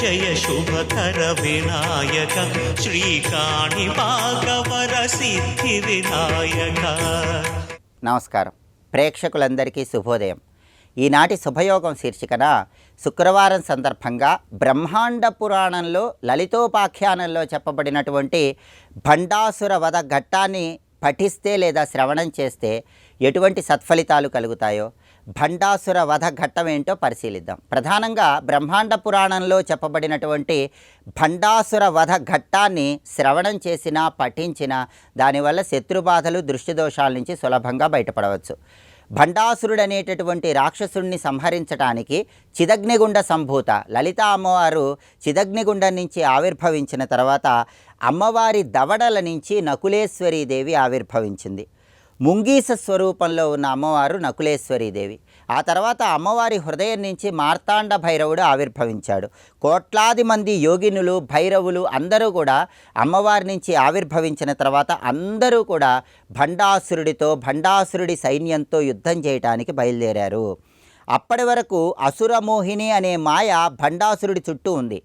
జయ శుభకర వినాయక శ్రీకాణి భాగవర సిద్ధి వినాయక. నమస్కారం. ప్రేక్షకులందరికీ శుభోదయం. ఈనాటి శుభయోగం శీర్షికన శుక్రవారం సందర్భంగా బ్రహ్మాండ పురాణంలో లలితోపాఖ్యానంలో చెప్పబడినటువంటి భండాసుర వధ ఘట్టాన్ని పఠిస్తే లేదా శ్రవణం చేస్తే ఎటువంటి సత్ఫలితాలు కలుగుతాయో, భండాసుర వధ ఘట్టం ఏంటో పరిశీలిద్దాం. ప్రధానంగా బ్రహ్మాండ పురాణంలో చెప్పబడినటువంటి భండాసుర వధ ఘట్టాన్ని శ్రవణం చేసినా పఠించినా దానివల్ల శత్రుబాధలు దృష్టిదోషాల నుంచి సులభంగా బయటపడవచ్చు. భండాసురుడు అనేటటువంటి రాక్షసుడిని సంహరించడానికి చిదగ్నిగుండ సంభూత లలితా అమ్మవారు చిదగ్నిగుండం నుంచి ఆవిర్భవించిన తర్వాత అమ్మవారి దవడల నుంచి నకులేశ్వరీదేవి ఆవిర్భవించింది. ముంగీస స్వరూపంలో ఉన్న అమ్మవారు నకులేశ్వరీదేవి. ఆ తర్వాత అమ్మవారి హృదయం నుంచి మార్తాండ భైరవుడు ఆవిర్భవించాడు. కోట్లాది మంది యోగినులు, భైరవులు అందరూ కూడా అమ్మవారి నుంచి ఆవిర్భవించిన తర్వాత అందరూ కూడా భండాసురుడి సైన్యంతో యుద్ధం చేయడానికి బయలుదేరారు. అప్పటి వరకు అసురమోహిని అనే మాయ భండాసురుడి చుట్టూ ఉంది.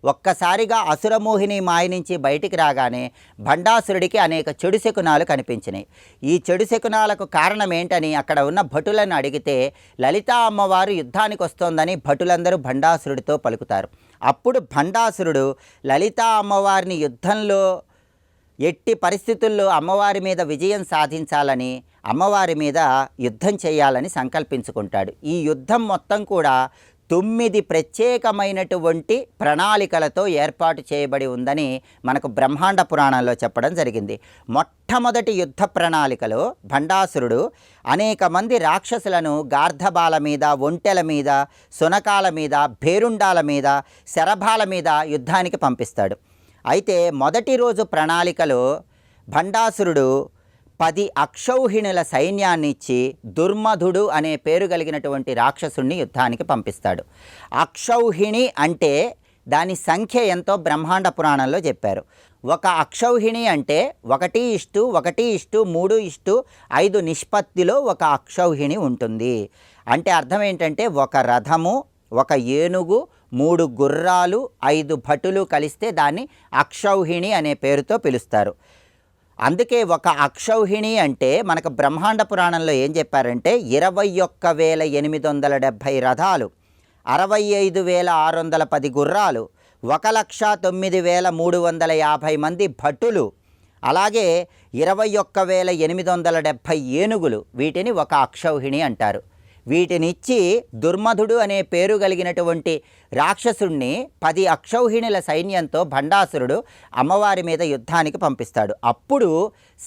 ఒక్కసారిగా అసురమోహిని మాయ నుంచి బయటికి రాగానే భండాసురుడికి అనేక చెడు శకునాలు కనిపించినాయి. ఈ చెడు శకునాలకు కారణం ఏంటని అక్కడ ఉన్న భటులను అడిగితే లలితా అమ్మవారు యుద్ధానికి వస్తోందని భటులందరూ భండాసురుడితో పలుకుతారు. అప్పుడు భండాసురుడు లలితా అమ్మవారిని యుద్ధంలో ఎట్టి పరిస్థితుల్లో అమ్మవారి మీద విజయం సాధించాలని, అమ్మవారి మీద యుద్ధం చేయాలని సంకల్పించుకుంటాడు. ఈ యుద్ధం మొత్తం కూడా 9 ప్రత్యేకమైనటువంటి ప్రణాళికలతో ఏర్పాటు చేయబడి ఉందని మనకు బ్రహ్మాండ పురాణంలో చెప్పడం జరిగింది. మొట్టమొదటి యుద్ధ ప్రణాళికలో భండాసురుడు అనేక మంది రాక్షసులను గార్ధబాల మీద, ఒంటెల మీద, సునకాల మీద, భేరుండాల మీద, శరభాల మీద యుద్ధానికి పంపిస్తాడు. అయితే మొదటి రోజు ప్రణాళికలో భండాసురుడు 10 అక్షౌహిణుల సైన్యాన్ని ఇచ్చి దుర్మధుడు అనే పేరు కలిగినటువంటి రాక్షసుణ్ణి యుద్ధానికి పంపిస్తాడు. అక్షౌహిణి అంటే దాని సంఖ్య ఎంతో బ్రహ్మాండ పురాణంలో చెప్పారు. ఒక అక్షౌహిణి అంటే 1:1:3:5 నిష్పత్తిలో ఒక అక్షౌహిణి ఉంటుంది. అంటే అర్థం ఏంటంటే ఒక రథము, ఒక ఏనుగు, 3 గుర్రాలు, 5 భటులు కలిస్తే దాన్ని అక్షౌహిణి అనే పేరుతో పిలుస్తారు. అందుకే ఒక అక్షౌహిణి అంటే మనకు బ్రహ్మాండ పురాణంలో ఏం చెప్పారంటే 21,870 రథాలు, 65,610 గుర్రాలు, 1,09,350 మంది భటులు, అలాగే 21,870 ఏనుగులు. వీటిని ఒక అక్షౌహిణి అంటారు. వీటినిచ్చి దుర్మధుడు అనే పేరు కలిగినటువంటి రాక్షసుణ్ణి 10 అక్షౌహిణుల సైన్యంతో భండాసురుడు అమ్మవారి మీద యుద్ధానికి పంపిస్తాడు. అప్పుడు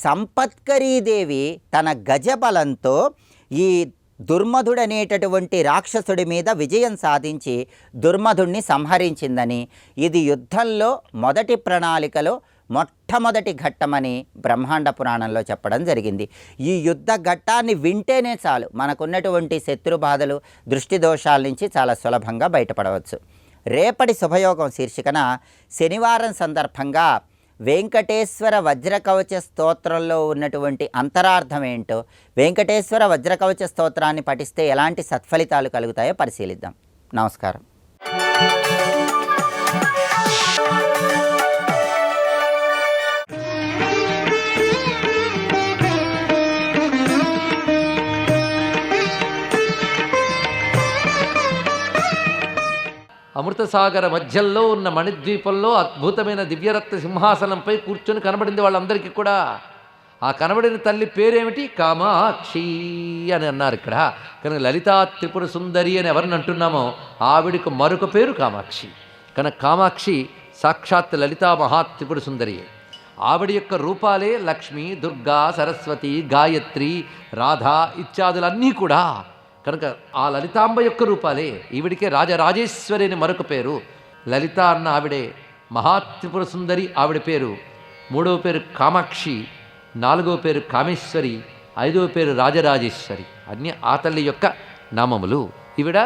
సంపత్కరీదేవి తన గజబలంతో ఈ దుర్మధుడు అనేటటువంటి రాక్షసుడి మీద విజయం సాధించి దుర్మధుడిని సంహరించిందని, ఇది యుద్ధంలో మొదటి ప్రణాళికలో మొట్టమొదటి ఘట్టమని బ్రహ్మాండ పురాణంలో చెప్పడం జరిగింది. ఈ యుద్ధ ఘట్టాన్ని వింటేనే చాలు మనకున్నటువంటి శత్రుబాధలు, దృష్టి దోషాల నుంచి చాలా సులభంగా బయటపడవచ్చు. రేపటి శుభయోగం శీర్షికన శనివారం సందర్భంగా వెంకటేశ్వర వజ్రకవచ స్తోత్రంలో ఉన్నటువంటి అంతరార్థం ఏంటో, వెంకటేశ్వర వజ్రకవచ స్తోత్రాన్ని పఠిస్తే ఎలాంటి సత్ఫలితాలు కలుగుతాయో పరిశీలిద్దాం. నమస్కారం. అమృతసాగర మధ్యలో ఉన్న మణిద్వీపంలో అద్భుతమైన దివ్యరత్న సింహాసనంపై కూర్చొని కనబడింది వాళ్ళందరికీ కూడా. ఆ కనబడిన తల్లి పేరేమిటి? కామాక్షి అని అన్నారు ఇక్కడ. కనుక లలితా త్రిపుర సుందరి అని ఎవరిని అంటున్నామో ఆవిడికి మరొక పేరు కామాక్షి. కనుక కామాక్షి సాక్షాత్ లలితా మహాత్రిపుర సుందరి. ఆవిడ యొక్క రూపాలే లక్ష్మి, దుర్గా, సరస్వతి, గాయత్రి, రాధ ఇత్యాదులన్నీ కూడా. కనుక ఆ లలితాంబ యొక్క రూపాలే. ఈవిడికే రాజరాజేశ్వరి అని మరొక పేరు. లలిత అన్న ఆవిడే మహాత్రిపుర సుందరి ఆవిడ పేరు. 3వ పేరు కామాక్షి, 4వ పేరు కామేశ్వరి, 5వ పేరు రాజరాజేశ్వరి. అన్ని ఆ తల్లి యొక్క నామములు. ఈవిడ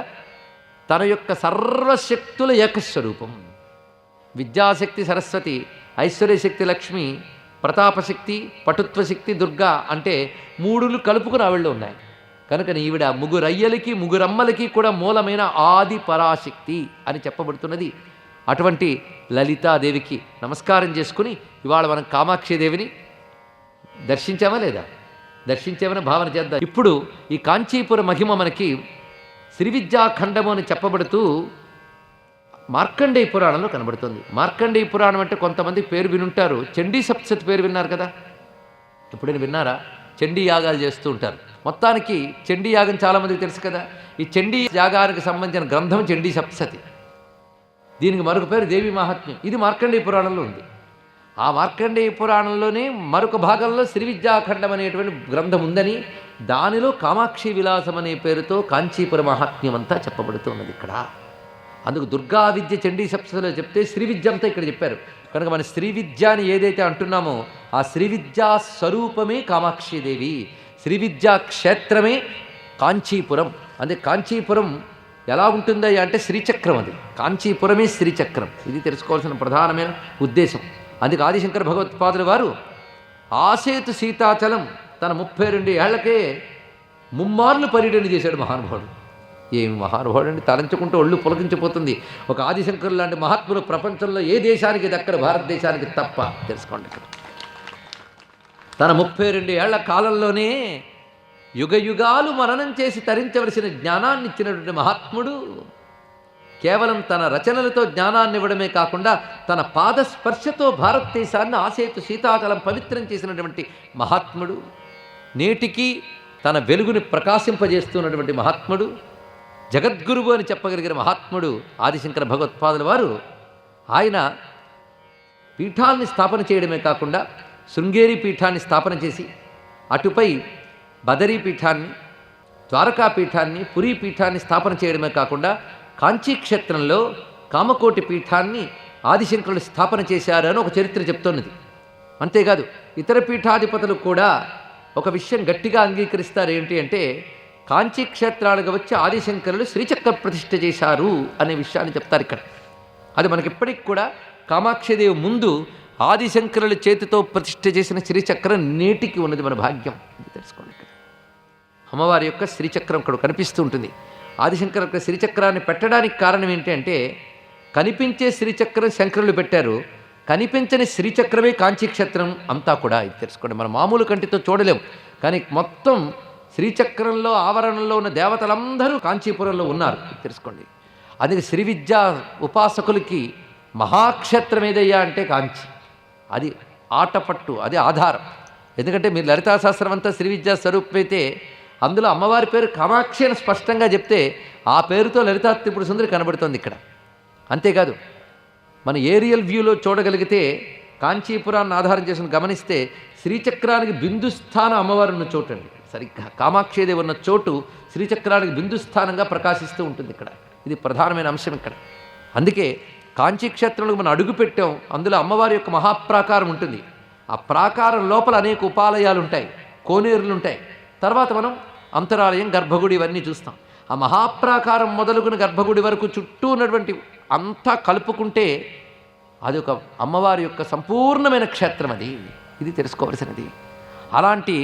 తన యొక్క సర్వశక్తుల ఏకస్వరూపం. విద్యాశక్తి సరస్వతి, ఐశ్వర్యశక్తి లక్ష్మి, ప్రతాపశక్తి, పటుత్వశక్తి దుర్గా అంటే 3 కలుపుకుని ఆవిడలో ఉన్నాయి. కనుక ఈవిడ ముగ్గురయ్యలకి ముగ్గురమ్మలకి కూడా మూలమైన ఆది పరాశక్తి అని చెప్పబడుతున్నది అటువంటి లలితాదేవికి నమస్కారం చేసుకుని ఇవాళ మనం కామాక్షిదేవిని దర్శించామా లేదా? దర్శించామని భావన చేద్దాం. ఇప్పుడు ఈ కాంచీపుర మహిమ మనకి శ్రీ విద్యాఖండము అని చెప్పబడుతూ మార్కండేయ పురాణంలో కనబడుతుంది. మార్కండేయ పురాణం అంటే కొంతమంది పేరు వినుంటారు. చండీ సప్తశతి పేరు విన్నారు కదా, ఎప్పుడైనా విన్నారా? చండీ యాగాలు చేస్తూ ఉంటారు. మొత్తానికి చండీ యాగం చాలామందికి తెలుసు కదా. ఈ చండీ యాగానికి సంబంధించిన గ్రంథం చండీ సప్తశతి. దీనికి మరొక పేరు దేవి మహాత్మ్యం. ఇది మార్కండేయ పురాణంలో ఉంది. ఆ మార్కండేయ పురాణంలోనే మరొక భాగంలో శ్రీ విద్యాఖండం అనేటువంటి గ్రంథం ఉందని, దానిలో కామాక్షి విలాసం అనే పేరుతో కాంచీపుర మహాత్మ్యం అంతా చెప్పబడుతున్నది ఇక్కడ. అందుకు దుర్గా విద్య చండీ సప్తశతిలో చెప్తే శ్రీ విద్య అంతా ఇక్కడ చెప్పారు. కనుక మన శ్రీ విద్య అని ఏదైతే అంటున్నామో ఆ శ్రీ విద్యా స్వరూపమే కామాక్షిదేవి, శ్రీ విద్యా క్షేత్రమే కాంచీపురం. అందుకే కాంచీపురం ఎలా ఉంటుందా అంటే శ్రీచక్రం, అది కాంచీపురమే శ్రీచక్రం. ఇది తెలుసుకోవాల్సిన ప్రధానమైన ఉద్దేశం. అందుకే ఆదిశంకర భగవత్పాదుల వారు ఆసేతు సీతాచలం తన 32 ఏళ్లకే ముమ్మార్లు పర్యటన చేశాడు మహానుభావుడు. ఏమి మహానుభావుడు అండి, తలంచుకుంటూ ఒళ్ళు పులకించిపోతుంది. ఒక ఆదిశంకరులు లాంటి మహాత్ములు ప్రపంచంలో ఏ దేశానికి దక్కడు, భారతదేశానికి తప్ప. తెలుసుకోండి, ఇక్కడ తన 32 ఏళ్ల కాలంలోనే యుగ యుగాలు మననం చేసి తరించవలసిన జ్ఞానాన్ని ఇచ్చినటువంటి మహాత్ముడు కేవలం తన రచనలతో జ్ఞానాన్ని ఇవ్వడమే కాకుండా తన పాదస్పర్శతో భారతదేశాన్ని ఆసేతు సీతాచలం పవిత్రం చేసినటువంటి మహాత్ముడు, నేటికి తన వెలుగుని ప్రకాశింపజేస్తున్నటువంటి మహాత్ముడు, జగద్గురువు అని చెప్పగలిగిన మహాత్ముడు ఆదిశంకర భగవత్పాదుల వారు. ఆయన పీఠాన్ని స్థాపన చేయడమే కాకుండా శృంగేరి పీఠాన్ని స్థాపన చేసి అటుపై బదరీ పీఠాన్ని, ద్వారకా పీఠాన్ని, పురీ పీఠాన్ని స్థాపన చేయడమే కాకుండా కాంచీక్షేత్రంలో కామకోటి పీఠాన్ని ఆదిశంకరులు స్థాపన చేశారు అని ఒక చరిత్ర చెప్తున్నది. అంతేకాదు ఇతర పీఠాధిపతులు కూడా ఒక విషయం గట్టిగా అంగీకరిస్తారు. ఏంటి అంటే కాంచీక్షేత్రాలుగా వచ్చి ఆదిశంకరులు శ్రీచక్ర ప్రతిష్ఠ చేశారు అనే విషయాన్ని చెప్తారు ఇక్కడ. అది మనకిప్పటికి కూడా కామాక్షిదేవి ముందు ఆదిశంకరుల చేతితో ప్రతిష్ఠ చేసిన శ్రీచక్రం నేటికి ఉన్నది. మన భాగ్యం తెలుసుకోండి. ఇక్కడ అమ్మవారి యొక్క శ్రీచక్రం ఇక్కడ కనిపిస్తూ ఉంటుంది. ఆదిశంకర యొక్క శ్రీచక్రాన్ని పెట్టడానికి కారణం ఏంటి అంటే కనిపించే శ్రీచక్రం శంకరులు పెట్టారు, కనిపించని శ్రీచక్రమే కాంచీక్షేత్రం అంతా కూడా. ఇది తెలుసుకోండి, మన మామూలు కంటితో చూడలేం, కానీ మొత్తం శ్రీచక్రంలో ఆవరణలో ఉన్న దేవతలందరూ కాంచీపురంలో ఉన్నారు. ఇది తెలుసుకోండి. అది శ్రీ విద్యా ఉపాసకులకి మహాక్షేత్రం ఏదయ్యా అంటే కాంచి. అది ఆటపట్టు, అది ఆధారం. ఎందుకంటే మీరు లలితాశాస్త్రం అంతా శ్రీ విద్యా స్వరూపమైతే అందులో అమ్మవారి పేరు కామాక్షి అని స్పష్టంగా చెప్తే ఆ పేరుతో లలితా త్రిపుర సుందరి కనబడుతుంది ఇక్కడ. అంతేకాదు మన ఏరియల్ వ్యూలో చూడగలిగితే కాంచీపురాన్ని ఆధారం చేసుకుని గమనిస్తే శ్రీచక్రానికి బిందుస్థానం అమ్మవారు ఉన్న చోటు అండి. సరిగ్గా కామాక్షిదేవి ఉన్న చోటు శ్రీచక్రానికి బిందుస్థానంగా ప్రకాశిస్తూ ఉంటుంది ఇక్కడ. ఇది ప్రధానమైన అంశం ఇక్కడ. అందుకే కాంచీక్షేత్రంలో మనం అడుగు పెట్టాం, అందులో అమ్మవారి యొక్క మహాప్రాకారం ఉంటుంది. ఆ ప్రాకారం లోపల అనేక ఉపాలయాలు ఉంటాయి, కోనేరులు ఉంటాయి. తర్వాత మనం అంతరాలయం, గర్భగుడి ఇవన్నీ చూస్తాం. ఆ మహాప్రాకారం మొదలుగున గర్భగుడి వరకు చుట్టూ ఉన్నటువంటి అంతా కలుపుకుంటే అది ఒక అమ్మవారి యొక్క సంపూర్ణమైన క్షేత్రం. అది ఇది తెలుసుకోవలసినది. అలాంటి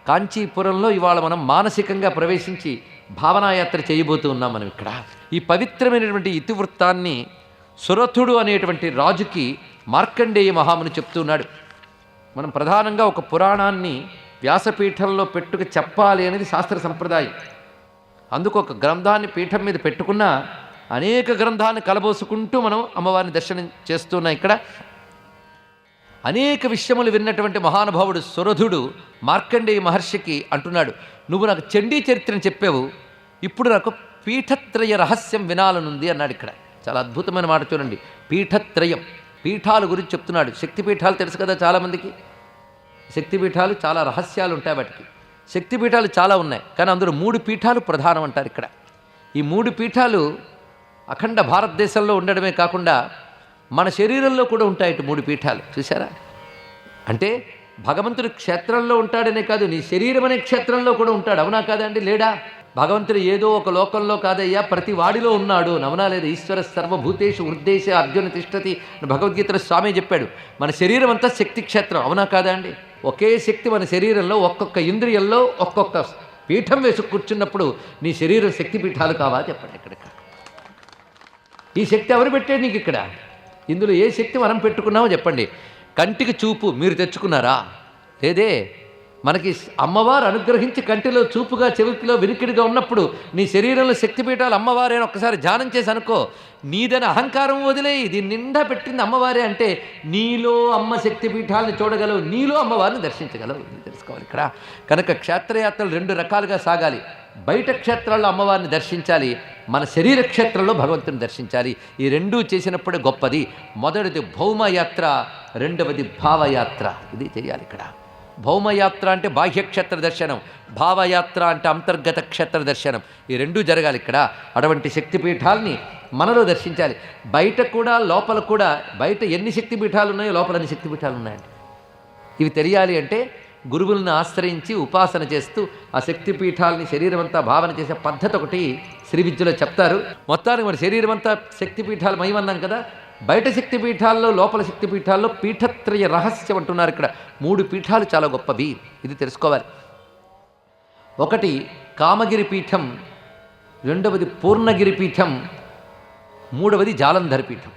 కాంచీపురంలో ఇవాళ మనం మానసికంగా ప్రవేశించి భావనాయాత్ర చేయబోతూ ఉన్నాం మనం ఇక్కడ. ఈ పవిత్రమైనటువంటి ఇతివృత్తాన్ని సురథుడు అనేటువంటి రాజుకి మార్కండేయ మహాముని చెప్తున్నాడు. మనం ప్రధానంగా ఒక పురాణాన్ని వ్యాసపీఠంలో పెట్టుకు చెప్పాలి అనేది శాస్త్ర సంప్రదాయం. అందుకు ఒక గ్రంథాన్ని పీఠం మీద పెట్టుకున్న అనేక గ్రంథాన్ని కలబోసుకుంటూ మనం అమ్మవారిని దర్శనం చేస్తున్నాం. ఇక్కడ అనేక విషయములు విన్నటువంటి మహానుభావుడు సురథుడు మార్కండేయ మహర్షికి అంటున్నాడు, నువ్వు నాకు చండీ చరిత్రను చెప్పావు, ఇప్పుడు నాకు పీఠత్రయ రహస్యం వినాలనుంది అన్నాడు. ఇక్కడ చాలా అద్భుతమైన మాట చూడండి. పీఠత్రయం, పీఠాల గురించి చెప్తున్నాడు. శక్తిపీఠాలు తెలుసు కదా చాలామందికి. శక్తిపీఠాలు చాలా రహస్యాలు ఉంటాయి వాటికి. శక్తిపీఠాలు చాలా ఉన్నాయి, కానీ అందులో 3 పీఠాలు ప్రధానం అంటారు ఇక్కడ. ఈ 3 పీఠాలు అఖండ భారతదేశంలో ఉండడమే కాకుండా మన శరీరంలో కూడా ఉంటాయి. 3 పీఠాలు చూసారా? అంటే భగవంతుడు క్షేత్రంలో ఉంటాడనే కాదు, నీ శరీరం అనే క్షేత్రంలో కూడా ఉంటాడు. అవునా కాదండి? లేడా? భగవంతుడు ఏదో ఒక లోకంలో కాదయ్యా, ప్రతి వాడిలో ఉన్నాడు. నవనా లేదా? ఈశ్వర సర్వభూతేషు హృద్దేశ అర్జున తిష్టతి భగవద్గీతలో స్వామి చెప్పాడు. మన శరీరం అంతా శక్తి క్షేత్రం. అవునా కాదా అండి? ఒకే శక్తి మన శరీరంలో ఒక్కొక్క ఇంద్రియంలో ఒక్కొక్క పీఠం వేసి కూర్చున్నప్పుడు నీ శరీరం శక్తి పీఠాలు కావా? చెప్పండి. ఇక్కడ ఈ శక్తి ఎవరు పెట్టాడు నీకు? ఇక్కడ ఇందులో ఏ శక్తి మనం పెట్టుకున్నామో చెప్పండి. కంటికి చూపు మీరు తెచ్చుకున్నారా? లేదే. మనకి అమ్మవారు అనుగ్రహించి కంటిలో చూపుగా చెవికిలో వినికిడిగా ఉన్నప్పుడు నీ శరీరంలో శక్తిపీఠాలు అమ్మవారే అని ఒక్కసారి ధ్యానం చేసి అనుకో. నీదని అహంకారం వదిలేయి, దీని నిండా పెట్టింది అమ్మవారే అంటే నీలో అమ్మ శక్తిపీఠాలను చూడగలవు, నీలో అమ్మవారిని దర్శించగలవు. ఇది తెలుసుకోవాలి ఇక్కడ. కనుక క్షేత్రయాత్రలు 2 రకాలుగా సాగాలి. బయట క్షేత్రాల్లో అమ్మవారిని దర్శించాలి, మన శరీర క్షేత్రంలో భగవంతుని దర్శించాలి. ఈ రెండూ చేసినప్పుడే గొప్పది. మొదటిది భౌమయాత్ర, రెండవది భావయాత్ర. ఇది చేయాలి ఇక్కడ. భౌమయాత్ర అంటే బాహ్యక్షేత్ర దర్శనం, భావయాత్ర అంటే అంతర్గత క్షేత్ర దర్శనం. ఈ రెండూ జరగాలి ఇక్కడ. అటువంటి శక్తిపీఠాలని మనలో దర్శించాలి. బయట కూడా లోపల కూడా. బయట ఎన్ని శక్తిపీఠాలు ఉన్నాయో లోపల అన్ని శక్తిపీఠాలు ఉన్నాయండి. ఇవి తెలియాలి అంటే గురువులను ఆశ్రయించి ఉపాసన చేస్తూ ఆ శక్తిపీఠాలని శరీరం అంతా భావన చేసే పద్ధతి ఒకటి శ్రీ విద్యలో చెప్తారు. మొత్తానికి మరి శరీరం అంతా శక్తిపీఠాలు మహిమన్నాం కదా. బయట శక్తిపీఠాల్లో లోపల శక్తిపీఠాల్లో పీఠత్రయ రహస్యం అంటున్నారు ఇక్కడ. 3 పీఠాలు చాలా గొప్పవి, ఇది తెలుసుకోవాలి. ఒకటి కామగిరి పీఠం, రెండవది పూర్ణగిరి పీఠం, మూడవది జాలంధర్ పీఠం.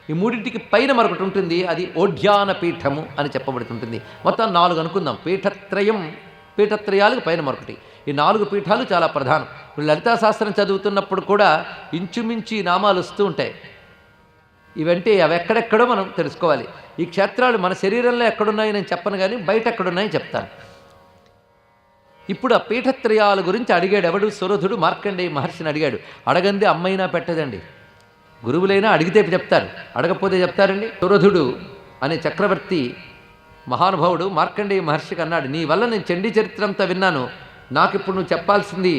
ఈ మూడింటికి పైన మరొకటి ఉంటుంది, అది ఓఢ్యాన పీఠము అని చెప్పబడుతుంటుంది. మొత్తం 4 అనుకుందాం. పీఠత్రయాలకు పైన మరొకటి. ఈ 4 పీఠాలు చాలా ప్రధానం. లలితా శాస్త్రం చదువుతున్నప్పుడు కూడా ఇంచుమించి ఈ నామాలు వస్తూ ఉంటాయి. ఇవంటే అవి ఎక్కడెక్కడో మనం తెలుసుకోవాలి. ఈ క్షేత్రాలు మన శరీరంలో ఎక్కడున్నాయో నేను చెప్పను, కానీ బయట ఎక్కడున్నాయో చెప్తాను. ఇప్పుడు ఆ పీఠత్రయాల గురించి అడిగాడు ఎవడు? సురధుడు మార్కండేయ మహర్షిని అడిగాడు. అడగంది అమ్మైనా పెట్టదండి, గురువులైనా అడిగితే చెప్తారు, అడగకపోతే చెప్తారండి. సురధుడు అనే చక్రవర్తి మహానుభావుడు మార్కండేయ మహర్షికి అన్నాడు, నీ వల్ల నేను చండీ చరిత్ర అంతా విన్నాను, నాకు ఇప్పుడు నువ్వు చెప్పాల్సింది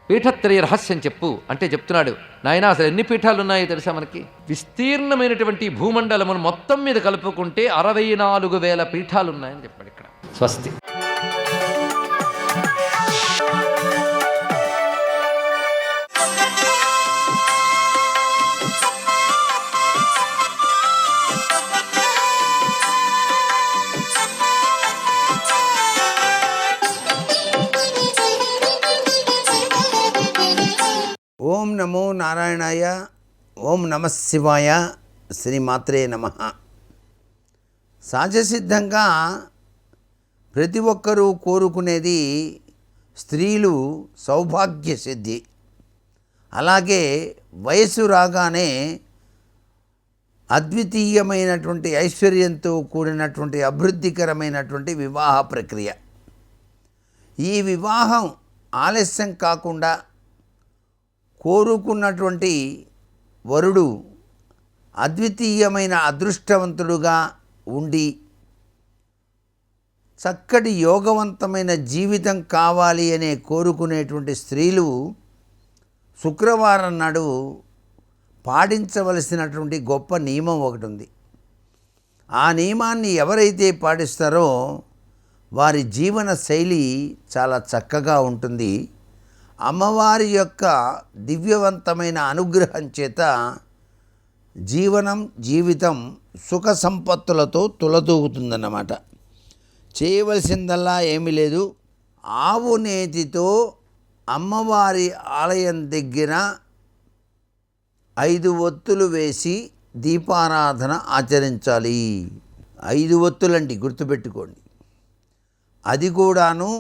పీఠత్రయ రహస్యం చెప్పు అంటే చెప్తున్నాడు. నాయనా అసలు ఎన్ని పీఠాలు ఉన్నాయో తెలుసా మనకి? విస్తీర్ణమైనటువంటి భూమండలమును మొత్తం మీద కలుపుకుంటే 64,000 పీఠాలు ఉన్నాయని చెప్పాడు ఇక్కడ. స్వస్తి. ఓం నమో నారాయణాయ, ఓం నమః శివాయ, శ్రీమాత్రే నమః. సహజసిద్ధంగా ప్రతి ఒక్కరూ కోరుకునేది స్త్రీలు సౌభాగ్య సిద్ధి. అలాగే వయసు రాగానే అద్వితీయమైనటువంటి ఐశ్వర్యంతో కూడినటువంటి అభివృద్ధికరమైనటువంటి వివాహ ప్రక్రియ. ఈ వివాహం ఆలస్యం కాకుండా కోరుకున్నటువంటి వరుడు అద్వితీయమైన అదృష్టవంతుడుగా ఉండి చక్కటి యోగవంతమైన జీవితం కావాలి అనే కోరుకునేటువంటి స్త్రీలు శుక్రవారం నాడు పాటించవలసినటువంటి గొప్ప నియమం ఒకటి ఉంది. ఆ నియమాన్ని ఎవరైతే పాటిస్తారో వారి జీవన శైలి చాలా చక్కగా ఉంటుంది. అమ్మవారి యొక్క దివ్యవంతమైన అనుగ్రహం చేత జీవితం సుఖ సంపత్తులతో తులతూగుతుందన్నమాట. చేయవలసిందల్లా ఏమీ లేదు. ఆవు నేతితో అమ్మవారి ఆలయం దగ్గర 5 ఒత్తులు వేసి దీపారాధన ఆచరించాలి. 5 ఒత్తులండి, గుర్తుపెట్టుకోండి. అది కూడాను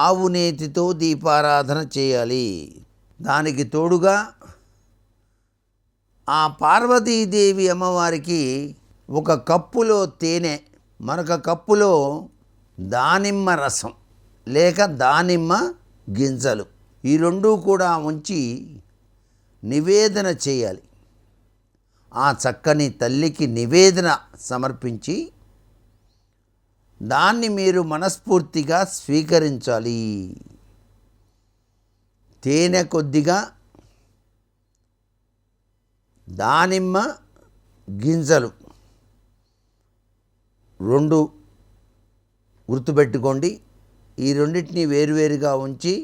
ఆవు నేతితో దీపారాధన చేయాలి. దానికి తోడుగా ఆ పార్వతీదేవి అమ్మవారికి ఒక కప్పులో తేనె, మరొక కప్పులో దానిమ్మ రసం లేక దానిమ్మ గింజలు, ఈ 2 కూడా ఉంచి నివేదన చేయాలి. ఆ చక్కని తల్లికి నివేదన సమర్పించి దాన్ని మీరు మనస్ఫూర్తిగా స్వీకరించాలి. తేనె కొద్దిగా, దానిమ్మ గింజలు 2 గుర్తుపెట్టుకోండి. ఈ రెండింటిని వేరువేరుగా ఉంచి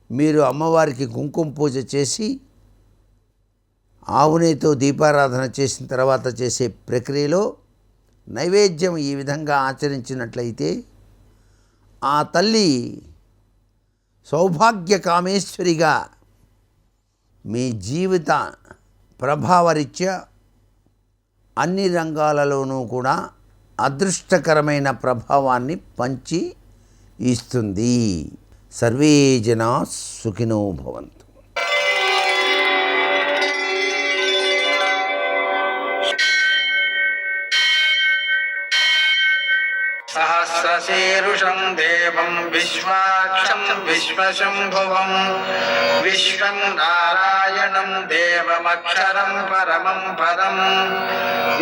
మీరు అమ్మవారికి కుంకుమ పూజ చేసి ఆవునేతో దీపారాధన చేసిన తర్వాత చేసే ప్రక్రియలో నైవేద్యం ఈ విధంగా ఆచరించినట్లయితే ఆ తల్లి సౌభాగ్య కామేశ్వరిగా మీ జీవిత ప్రభావరీత్యా అన్ని రంగాలలోనూ కూడా అదృష్టకరమైన ప్రభావాన్ని పంచి ఇస్తుంది. సర్వే జనా సుఖినో భవంతు. సహస్రశీరుషం దేవం విశ్వాక్షం విశ్వశంభువం విశ్వం నారాయణం దేవమక్షరం పరమం పదం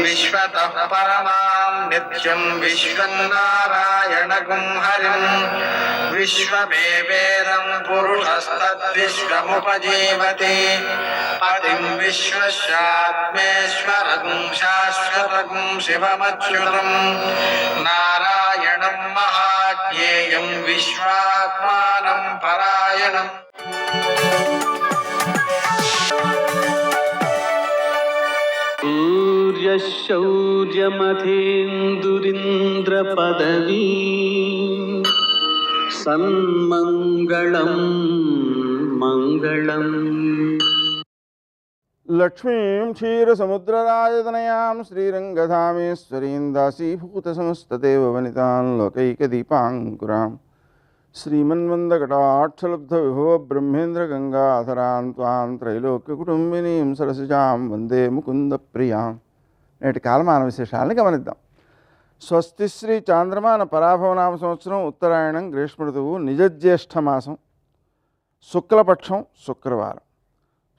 విశ్వతః పరమాం నిత్యం విశ్వం నారాయణగుం హరిం విశ్వమేవేదం పురుషస్తద్విశ్వముపజీవతి పతిం విశ్వస్యాత్మేశ్వరగుం శాశ్వతగుం శివమచ్యుతం నారాయణం మహాజ్ఞేయం విశ్వాత్మానం పరాయణం. సూర్యశౌర్యమథేందురింద్రపదవీ సన్మంగళం మంగళం. లక్ష్మీం క్షీరసముద్రరాజతనయాం శ్రీరంగధామేశ్వరీం దాసీభూతసమస్తదేవవనితాం లోకైకదీపాంకురాం శ్రీమన్మందకటాక్షలబ్ధవిభవ బ్రహ్మేంద్రగంగాధరాం త్వాం త్రైలోక్యకుటుంబినీం సరసిజాం వందే ముకుందప్రియాం. నేటి కాలమాన విశేషాలను గమనిద్దాం. స్వస్తి శ్రీ చాంద్రమాన పరాభవనామ సంవత్సరం ఉత్తరాయణం గ్రీష్మ ఋతువు నిజజ్యేష్ఠమాసం శుక్లపక్షం శుక్రవారం.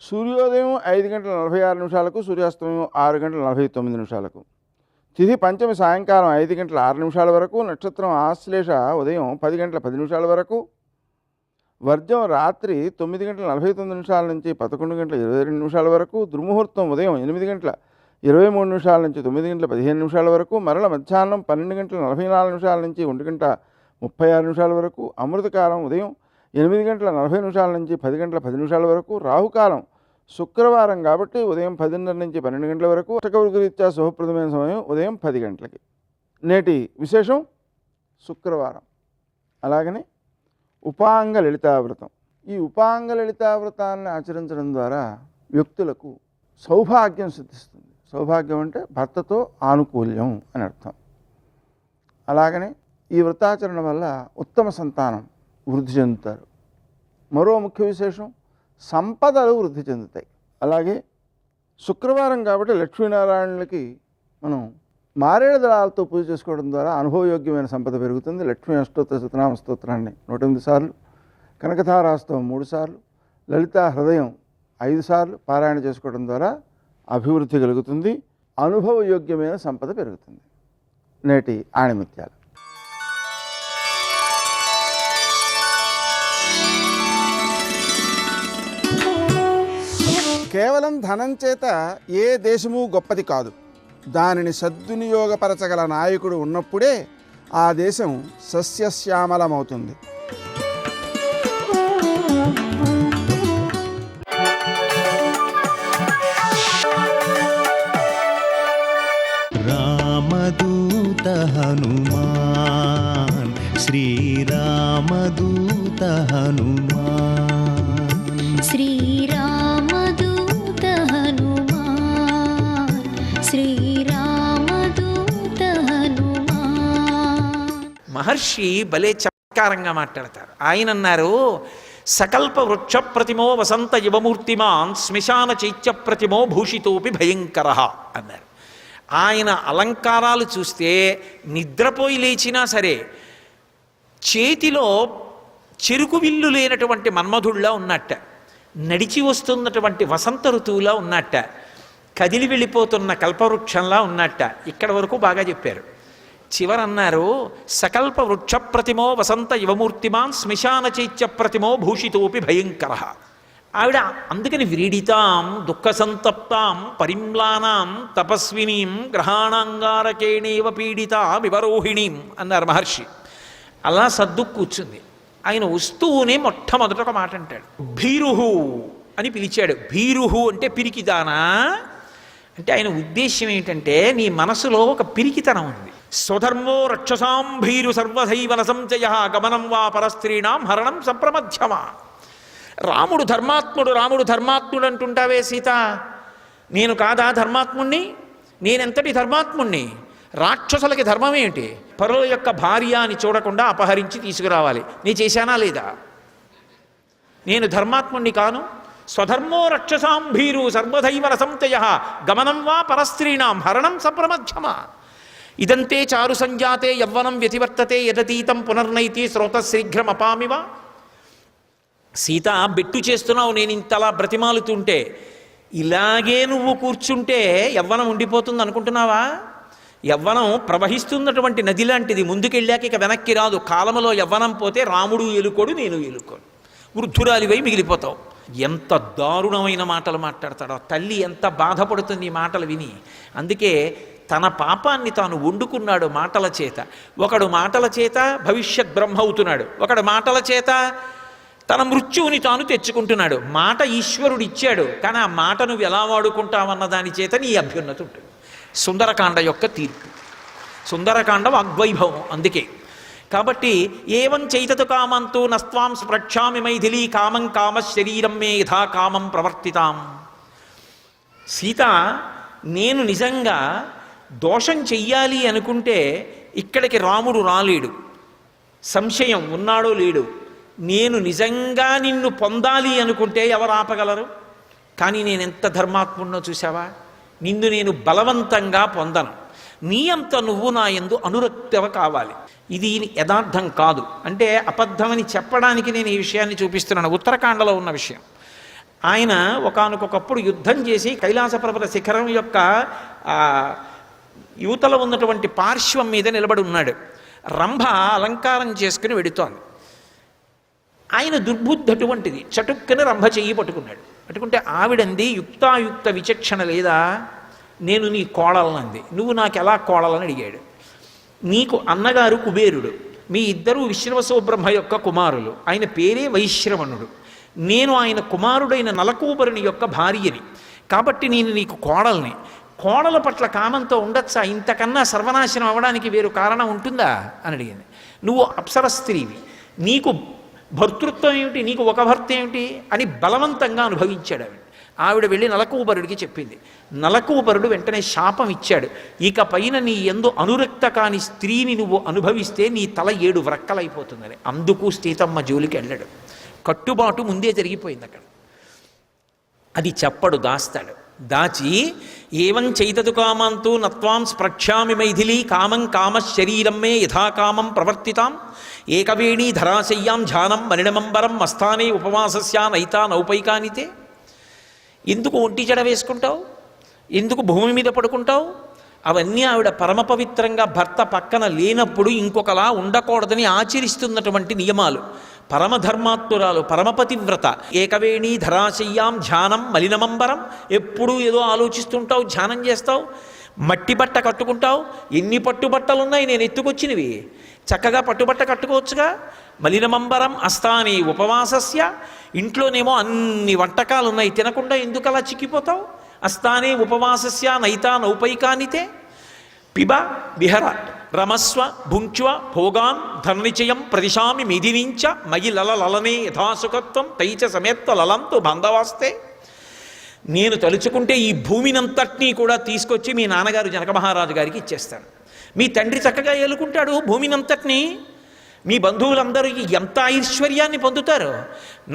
సూర్యోదయం 5:46 సూర్యాస్తమయం 6:49. తిథి పంచమి సాయంకాలం 5:06 వరకు. నక్షత్రం ఆశ్లేష ఉదయం 10:10 వరకు. వర్జం రాత్రి 9:49 నుంచి 11:22 వరకు. దుర్ముహూర్తం ఉదయం 8:23 నుంచి 9:15 వరకు. మరల మధ్యాహ్నం 12:44 నుంచి 1:36 వరకు. అమృతకాలం ఉదయం 8:40 నుంచి 10:10 వరకు. రాహుకాలం శుక్రవారం కాబట్టి ఉదయం 10:30 నుంచి 12 వరకు. అష్టకౌర్గరీత్యా శుభప్రదమైన సమయం ఉదయం 10 గంటలకి. నేటి విశేషం శుక్రవారం. అలాగనే ఉపాంగ లలితావ్రతం. ఈ ఉపాంగ లలితావ్రతాన్ని ఆచరించడం ద్వారా వ్యక్తులకు సౌభాగ్యం సిద్ధిస్తుంది. సౌభాగ్యం అంటే భర్తతో ఆనుకూల్యం అని అర్థం. అలాగనే ఈ వ్రతాచరణ వల్ల ఉత్తమ సంతానం వృద్ధి చెందుతారు. మరో ముఖ్య విశేషం సంపదలు వృద్ధి చెందుతాయి. అలాగే శుక్రవారం కాబట్టి లక్ష్మీనారాయణులకి మనం మారేడు దళాలతో పూజ చేసుకోవడం ద్వారా అనుభవయోగ్యమైన సంపద పెరుగుతుంది. లక్ష్మీ అష్టోత్తర శతనామ స్తోత్రాన్ని 108 సార్లు, కనకధారాస్తవం 3 సార్లు, లలితా హృదయం 5 సార్లు పారాయణ చేసుకోవడం ద్వారా అభివృద్ధి కలుగుతుంది. అనుభవయోగ్యమైన సంపద పెరుగుతుంది. నేటి ఆణిముత్యాలు. కేవలం ధనం చేత ఏ దేశము గొప్పది కాదు. దానిని సద్వినియోగపరచగల నాయకుడు ఉన్నప్పుడే ఆ దేశం సస్యశ్యామలమవుతుంది. రామదూత హనుమాన్ శ్రీరామదూత హనుమాన్ శ్రీరామదూత హనుమాన్ శ్రీరామదూత హనుమాన్. మహర్షి భలే చమత్కారంగా మాట్లాడతారు. ఆయన అన్నారు, సకల్ప వృక్ష ప్రతిమో వసంత యువమూర్తిమాన్ శ్మశాన చైత్య ప్రతిమో భూషితోపి భయంకర అన్నారు. ఆయన అలంకారాలు చూస్తే నిద్రపోయి లేచినా సరే చేతిలో చెరుకు విల్లు లేనటువంటి మన్మధుళ్ళ ఉన్నట్ట, నడిచి వస్తున్నటువంటి వసంత ఋతువులా ఉన్నట్ట, కదిలి వెళ్ళిపోతున్న కల్పవృక్షంలా ఉన్నట్ట. ఇక్కడ వరకు బాగా చెప్పారు. చివరన్నారు, సకల్ప వృక్ష ప్రతిమో వసంత యువమూర్తిమాన్ శ్మశాన చైత్య ప్రతిమో భూషితోపి భయంకర. ఆవిడ అందుకని వ్రీడితాం దుఃఖ సంతప్తాం పరిమ్లానాం తపస్వినీం గ్రహాణాంగారకేణేవ పీడితా వివరోహిణీం అన్నారు మహర్షి. అలా సర్దు కూర్చుంది. ఆయన వస్తువునే మొట్టమొదట ఒక మాట అంటాడు, భీరుహు అని పిలిచాడు. భీరుహు అంటే పిరికిదానా అంటే ఆయన ఉద్దేశ్యం ఏంటంటే నీ మనసులో ఒక పిరికితనం ఉంది. స్వధర్మో రక్షసాం భీరు సర్వధైవన సంచయ గమనం వా పరస్త్రీణాం హరణం సంప్రమధ్యమా. రాముడు ధర్మాత్ముడు, రాముడు ధర్మాత్ముడు అంటుంటావే సీత, నేను కాదా ధర్మాత్ముణ్ణి? నేనెంతటి ధర్మాత్ముణ్ణి? రాక్షసులకి ధర్మం ఏమిటి? పరుల యొక్క భార్య అని చూడకుండా అపహరించి తీసుకురావాలి. నేను చేశానా లేదా? నేను ధర్మాత్ముణ్ణి కాను? స్వధర్మో రక్షసాం భీరు సర్వధైవ రసంతయ గమనం వా పరస్త్రీణాం హరణం సప్రమధ్యమ. ఇదంతే చారు సంజాతే యవ్వనం వ్యతివర్తతే యదతీతం పునర్నైతి శ్రోతశీఘ్రమపామివ. సీత, బెట్టు చేస్తున్నావు నేను ఇంతలా బ్రతిమాలుతుంటే, ఇలాగే నువ్వు కూర్చుంటే యవ్వనం ఉండిపోతుంది అనుకుంటున్నావా? యవ్వనం ప్రవహిస్తున్నటువంటి నది లాంటిది, ముందుకెళ్ళాక ఇక వెనక్కి రాదు. కాలములో యవ్వనం పోతే రాముడు ఎలుకోడు, నేను ఎలుకోడు, వృద్ధురాలివై మిగిలిపోతావు. ఎంత దారుణమైన మాటలు మాట్లాడతాడో. తల్లి ఎంత బాధపడుతుంది ఈ మాటలు విని. అందుకే తన పాపాన్ని తాను వండుకున్నాడు మాటల చేత. ఒకడు మాటల చేత భవిష్యత్ బ్రహ్మ అవుతున్నాడు, ఒకడు మాటల చేత తన మృత్యువుని తాను తెచ్చుకుంటున్నాడు. మాట ఈశ్వరుడు ఇచ్చాడు, కానీ ఆ మాట నువ్వు ఎలా వాడుకుంటావన్న దాని చేత నీ అభ్యున్నతి ఉంటుంది. సుందరకాండ యొక్క తీర్పు. సుందరకాండ వాగ్వైభవం. అందుకే కాబట్టి ఏవం చైతతు కామంతో నస్త్వాం స్పృక్షామి మైథిలీ కామం కామ శరీరం మే యథా కామం ప్రవర్తితాం. సీత, నేను నిజంగా దోషం చెయ్యాలి అనుకుంటే ఇక్కడికి రాముడు రాలేడు. సంశయం ఉన్నాడో లేడు. నేను నిజంగా నిన్ను పొందాలి అనుకుంటే ఎవరు ఆపగలరు? కానీ నేను ఎంత ధర్మాత్మున్నో చూసావా? నిన్ను నేను బలవంతంగా పొందను. నీ అంత నువ్వు నా యందు అనురక్తవ కావాలి. ఇది యథార్థం కాదు అంటే అబద్ధమని చెప్పడానికి నేను ఈ విషయాన్ని చూపిస్తున్నాను. ఉత్తరాఖండలో ఉన్న విషయం. ఆయన ఒకానొకప్పుడు యుద్ధం చేసి కైలాస పర్వత శిఖరం యొక్క యువతలో ఉన్నటువంటి పార్శ్వం మీద నిలబడి ఉన్నాడు. రంభ అలంకారం చేసుకుని వెడుతోంది. ఆయన దుర్బుద్ధి అటువంటిది. చటుక్కని రంభ చెయ్యి పట్టుకున్నాడు. పట్టుకుంటే ఆవిడంది, యుక్తాయుక్త విచక్షణ లేదా? నేను నీ కోడలనంది. నువ్వు నాకు ఎలా కోడలని అడిగాడు. నీకు అన్నగారు కుబేరుడు, మీ ఇద్దరూ విశ్రవసో బ్రహ్మ యొక్క కుమారులు. ఆయన పేరే వైశ్రవణుడు. నేను ఆయన కుమారుడైన నలకూబరుని యొక్క భార్యని. కాబట్టి నేను నీకు కోడల్ని. కోడల పట్ల కామంతో ఉండొచ్చా? ఇంతకన్నా సర్వనాశనం అవ్వడానికి వేరు కారణం ఉంటుందా అని అడిగింది. నువ్వు అప్సర స్త్రీవి, నీకు భర్తృత్వం ఏమిటి, నీకు ఒక భర్త ఏమిటి అని బలవంతంగా అనుభవించాడు ఆవిడ వెళ్ళి నలకూబరుడికి చెప్పింది. నలకూబరుడు వెంటనే శాపం ఇచ్చాడు. ఇక పైన నీ యందు అనురక్త కాని స్త్రీని నువ్వు అనుభవిస్తే నీ తల 7 వ్రక్కలైపోతుందని. అందుకు సీతమ్మ జోలికి వెళ్ళాడు. కట్టుబాటు ముందే జరిగిపోయింది అక్కడ. అది చెప్పడు, దాస్తాడు. దాచి ఏవం చైతతు కామంతో నత్వాం స్పృక్షామి మైథిలీ కామం కామ శరీరం మే యథాకామం ప్రవర్తితాం ఏకవేణీ ధరాశయ్యాం ధ్యానం మణినమంబరం మస్థానే ఉపవాసస్యా నైతా నౌపైకానితే. ఎందుకు ఒంటి జడ వేసుకుంటావు? ఎందుకు భూమి మీద పడుకుంటావు? అవన్నీ ఆవిడ పరమ పవిత్రంగా భర్త పక్కన లేనప్పుడు ఇంకొకలా ఉండకూడదని ఆచరిస్తున్నటువంటి నియమాలు. పరమధర్మాత్మురాలు, పరమపతివ్రత. ఏకవేణీ ధరాశయ్యాం ధ్యానం మలినమంబరం. ఎప్పుడూ ఏదో ఆలోచిస్తుంటావు, ధ్యానం చేస్తావు, మట్టి బట్ట కట్టుకుంటావు. ఎన్ని పట్టుబట్టలున్నాయి నేను ఎత్తుకొచ్చినవి. చక్కగా పట్టుబట్ట కట్టుకోవచ్చుగా. మలినమంబరం అస్థాని ఉపవాసస్య. ఇంట్లోనేమో అన్ని వంటకాలు ఉన్నాయి, తినకుండా ఎందుకు అలా చిక్కిపోతావు? అస్థానే ఉపవాసస్య నైతా నౌపైకానితే. పిబ విహర రమస్వ భుంక్ష్వ భోగాన్ ధననిచయం ప్రదిశామి మిథినించ మయి లలనే యథాసుఖత్వం తైచ సమేత్త లలంతో బంధవాస్తే. నేను తలుచుకుంటే ఈ భూమినంతటినీ కూడా తీసుకొచ్చి మీ నాన్నగారు జనక మహారాజు గారికి ఇచ్చేస్తాను. మీ తండ్రి చక్కగా ఏలుకుంటాడు భూమినంతటినీ. మీ బంధువులందరూ ఎంత ఐశ్వర్యాన్ని పొందుతారు.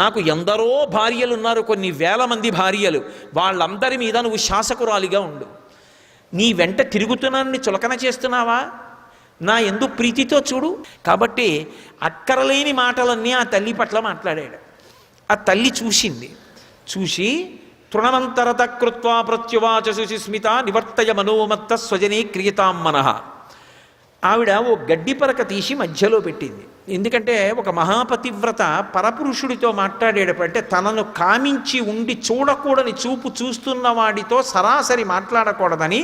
నాకు ఎందరో భార్యలు ఉన్నారు, కొన్ని వేల మంది భార్యలు. వాళ్ళందరి మీద నువ్వు శాసకురాలిగా ఉండు. నీ వెంట తిరుగుతున్నానని చులకన చేస్తున్నావా? నా ఎందు ప్రీతితో చూడు. కాబట్టి అక్కరలేని మాటలన్నీ ఆ తల్లి పట్ల మాట్లాడాడు. ఆ తల్లి చూసింది. చూసి తృణమంతరత కృత్వా ప్రత్యువాచ సుస్మిత నివర్తయ మనోమత్త స్వజనే క్రియతాం మనః. ఆవిడ ఓ గడ్డి పరక తీసి మధ్యలో పెట్టింది. ఎందుకంటే ఒక మహాపతివ్రత పరపురుషుడితో మాట్లాడేటప్పుడు అంటే తనను కామించి ఉండి చూడకూడని చూపు చూస్తున్న వాడితో సరాసరి మాట్లాడకూడదని,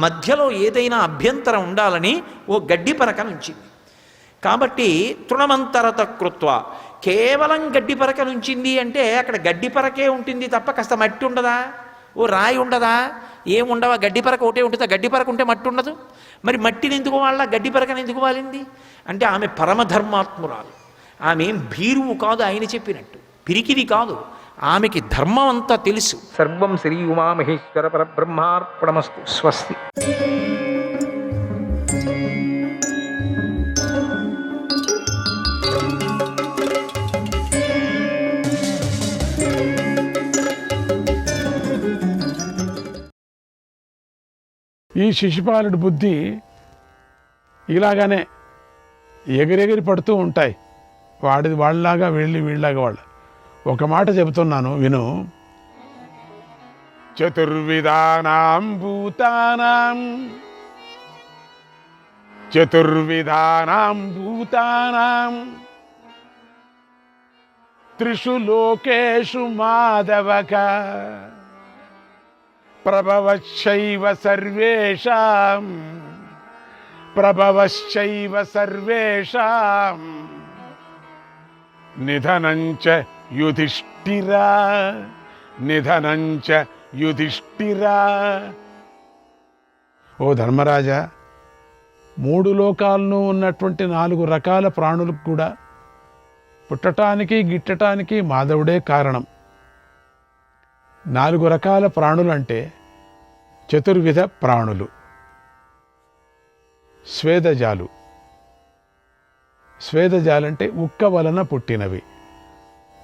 మధ్యలో ఏదైనా అభ్యంతరం ఉండాలని ఓ గడ్డి పరక నుంచింది. కాబట్టి తృణమంతరత కృత్వ, కేవలం గడ్డి పరక నుంచింది అంటే అక్కడ గడ్డి పరకే ఉంటుంది తప్ప కాస్త మట్టి ఉండదా? ఓ రాయి ఉండదా? ఏముండవా? గడ్డి పరక ఒకటే ఉంటుందా? గడ్డి పరక ఉంటే మట్టి ఉండదు. మరి మట్టిని ఎందుకు వాళ్ళ, గడ్డి పరకని ఎందుకు వాలింది అంటే ఆమె పరమధర్మాత్మురాలు. ఆమె భీరువు కాదు, ఆయన చెప్పినట్టు పిరికిది కాదు. ఆమెకి ధర్మం అంతా తెలుసు. సర్వం శ్రీ ఉమామహేశ్వర పరబ్రహ్మార్పణమస్తు. స్వస్తి. ఈ శిశుపాలుడి బుద్ధి ఇలాగానే ఎగిరెగిరి పడుతూ ఉంటాయి. వాడిది వాళ్ళలాగా వీళ్ళలాగా వాళ్ళు. ఒక మాట చెబుతున్నాను విను. చతుర్విధానాం భూతానాం త్రిషు లోకేషు మాధవక ప్రభవశ్చైవ సర్వేషాం నిధనంచ యుధిష్ఠిరా. ఓ ధర్మరాజా, 3 లోకాలను ఉన్నటువంటి 4 రకాల ప్రాణులకు కూడా పుట్టటానికి గిట్టటానికి మాధవుడే కారణం. 4 రకాల ప్రాణులు అంటే చతుర్విధ ప్రాణులు. స్వేదజాలంటే ఉక్క వలన పుట్టినవి,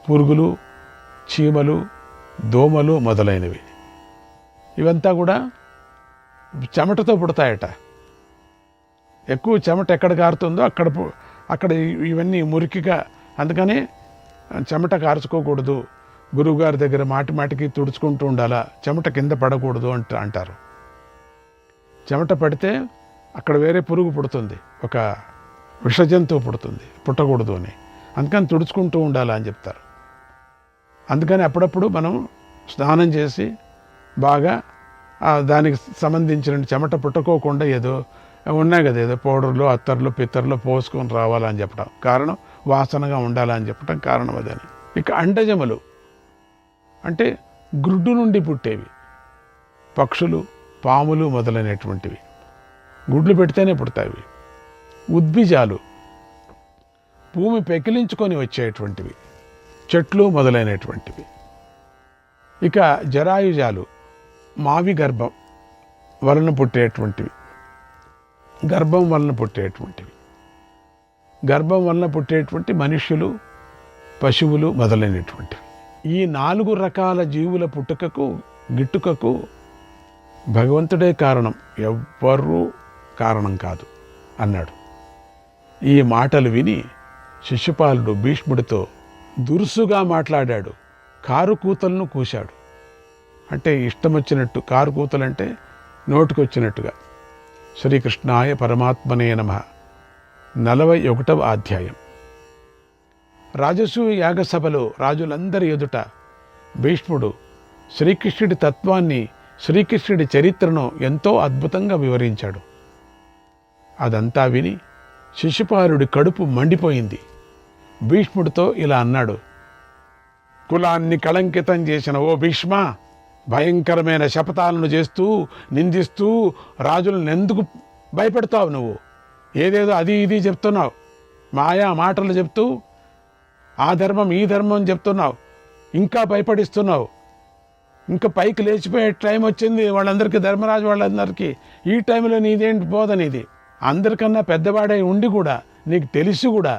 పురుగులు, చీమలు, దోమలు మొదలైనవి. ఇవంతా కూడా చెమటతో పుడతాయట. ఎక్కువ చెమట ఎక్కడ కారుతుందో అక్కడ ఇవన్నీ మురికిగా, అందుకనే చెమట కార్చుకోకూడదు, గురువుగారి దగ్గర మాటికి తుడుచుకుంటూ ఉండాలా, చెమట కింద పడకూడదు అంటారు. చెమట పడితే అక్కడ వేరే పురుగు పుడుతుంది, ఒక విషజంతువు పుడుతుంది, పుట్టకూడదు అని. అందుకని తుడుచుకుంటూ ఉండాలా అని చెప్తారు. అందుకని అప్పుడప్పుడు మనం స్నానం చేసి బాగా దానికి సంబంధించిన చెమట పుట్టుకోకుండా ఏదో ఉన్నాయి కదా, ఏదో పౌడర్లు, అత్తర్లు, పిత్తర్లు పోసుకొని రావాలని చెప్పడం కారణం, వాసనగా ఉండాలని చెప్పడం కారణం అదని. ఇక అండజములు అంటే గ్రుడ్డు నుండి పుట్టేవి, పక్షులు, పాములు మొదలైనటువంటివి గుడ్లు పెడితేనే పుడతాయి. ఉద్భిజాలు భూమి పెకిలించుకొని వచ్చేటువంటివి, చెట్లు మొదలైనటువంటివి. ఇక జరాయుజాలు మావి గర్భం వలన పుట్టేటువంటివి, గర్భం వలన పుట్టేటువంటి మనుష్యులు, పశువులు మొదలైనటువంటివి. ఈ 4 రకాల జీవుల పుట్టుకకు గిట్టుకకు భగవంతుడే కారణం, ఎవ్వరూ కారణం కాదు అన్నాడు. ఈ మాటలు విని శిశుపాలుడు భీష్ముడితో దురుసుగా మాట్లాడాడు, కారు కూతలను కూశాడు. అంటే ఇష్టం వచ్చినట్టు, కారు కూతలంటే నోటికొచ్చినట్టుగా. శ్రీకృష్ణాయ పరమాత్మనే నమః. 41వ అధ్యాయం. రాజసూయ యాగసభలో రాజులందరి ఎదుట భీష్ముడు శ్రీకృష్ణుడి తత్వాన్ని, శ్రీకృష్ణుడి చరిత్రను ఎంతో అద్భుతంగా వివరించాడు. అదంతా విని శిశుపాలుడి కడుపు మండిపోయింది. భీష్ముడితో ఇలా అన్నాడు: కులాన్ని కళంకితం చేసిన ఓ భీష్మ, భయంకరమైన శపథాలను చేస్తూ నిందిస్తూ రాజులను ఎందుకు భయపెడతావు? నువ్వు ఏదేదో అది ఇది చెప్తున్నావు, మాయా మాటలు చెప్తూ ఆ ధర్మం ఈ ధర్మం చెప్తున్నావు, ఇంకా భయపడిస్తున్నావు. ఇంకా పైకి లేచిపోయే టైం వచ్చింది వాళ్ళందరికీ, ధర్మరాజు వాళ్ళందరికీ. ఈ టైంలో నీదేంటి బోధనిది? అందరికన్నా పెద్దవాడై ఉండి కూడా, నీకు తెలిసి కూడా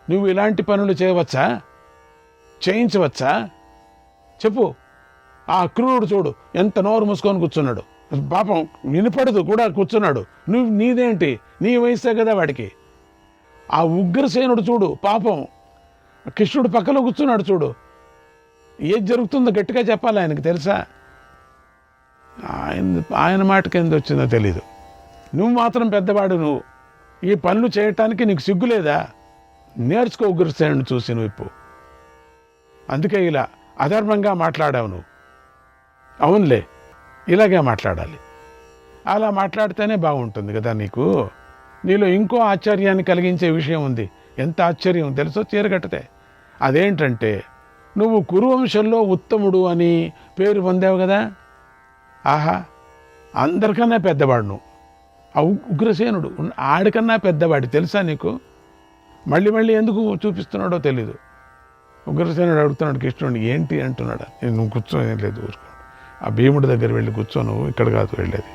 నువ్వు ఇలాంటి పనులు చేయించవచ్చా? చెప్పు. ఆ అక్రూరుడు చూడు, ఎంత నోరు మూసుకొని కూర్చున్నాడు, పాపం వినపడదు కూడా కూర్చున్నాడు. నీదేంటి? నీ వయసే కదా వాడికి. ఆ ఉగ్రసేనుడు చూడు, పాపం కృష్ణుడు పక్కలో కూర్చున్నాడు చూడు. ఏది జరుగుతుందో గట్టిగా చెప్పాలి, ఆయనకు తెలుసా? ఆయన మాటకి ఎంత వచ్చిందో తెలీదు. నువ్వు మాత్రం పెద్దవాడు, నువ్వు ఈ పనులు చేయటానికి నీకు సిగ్గులేదా? నేర్చుకో ఉగ్రసేనుడు చూసి నువ్వు ఇప్పుడు. అందుకే ఇలా అధర్మంగా మాట్లాడావు నువ్వు. అవునులే, ఇలాగే మాట్లాడాలి. అలా మాట్లాడితేనే బాగుంటుంది కదా నీకు. నీలో ఇంకో ఆశ్చర్యాన్ని కలిగించే విషయం ఉంది. ఎంత ఆశ్చర్యం తెలుసో? చీరగట్టితే. అదేంటంటే, నువ్వు కురువంశంలో ఉత్తముడు అని పేరు పొందావు కదా. ఆహా, అందరికన్నా పెద్దవాడు నువ్వు. ఆ ఉగ్రసేనుడు ఆడికన్నా పెద్దవాడు తెలుసా నీకు? మళ్ళీ ఎందుకు చూపిస్తున్నాడో తెలీదు. ఉగ్రసేనుడు అడుగుతున్నాడు కృష్ణుడిని, ఏంటి అంటున్నాడు. నువ్వు కూర్చో, ఏం లేదు ఊరుకో, ఆ భీముడి దగ్గర వెళ్ళి కూర్చో, నువ్వు ఇక్కడ కాదు వెళ్ళేది,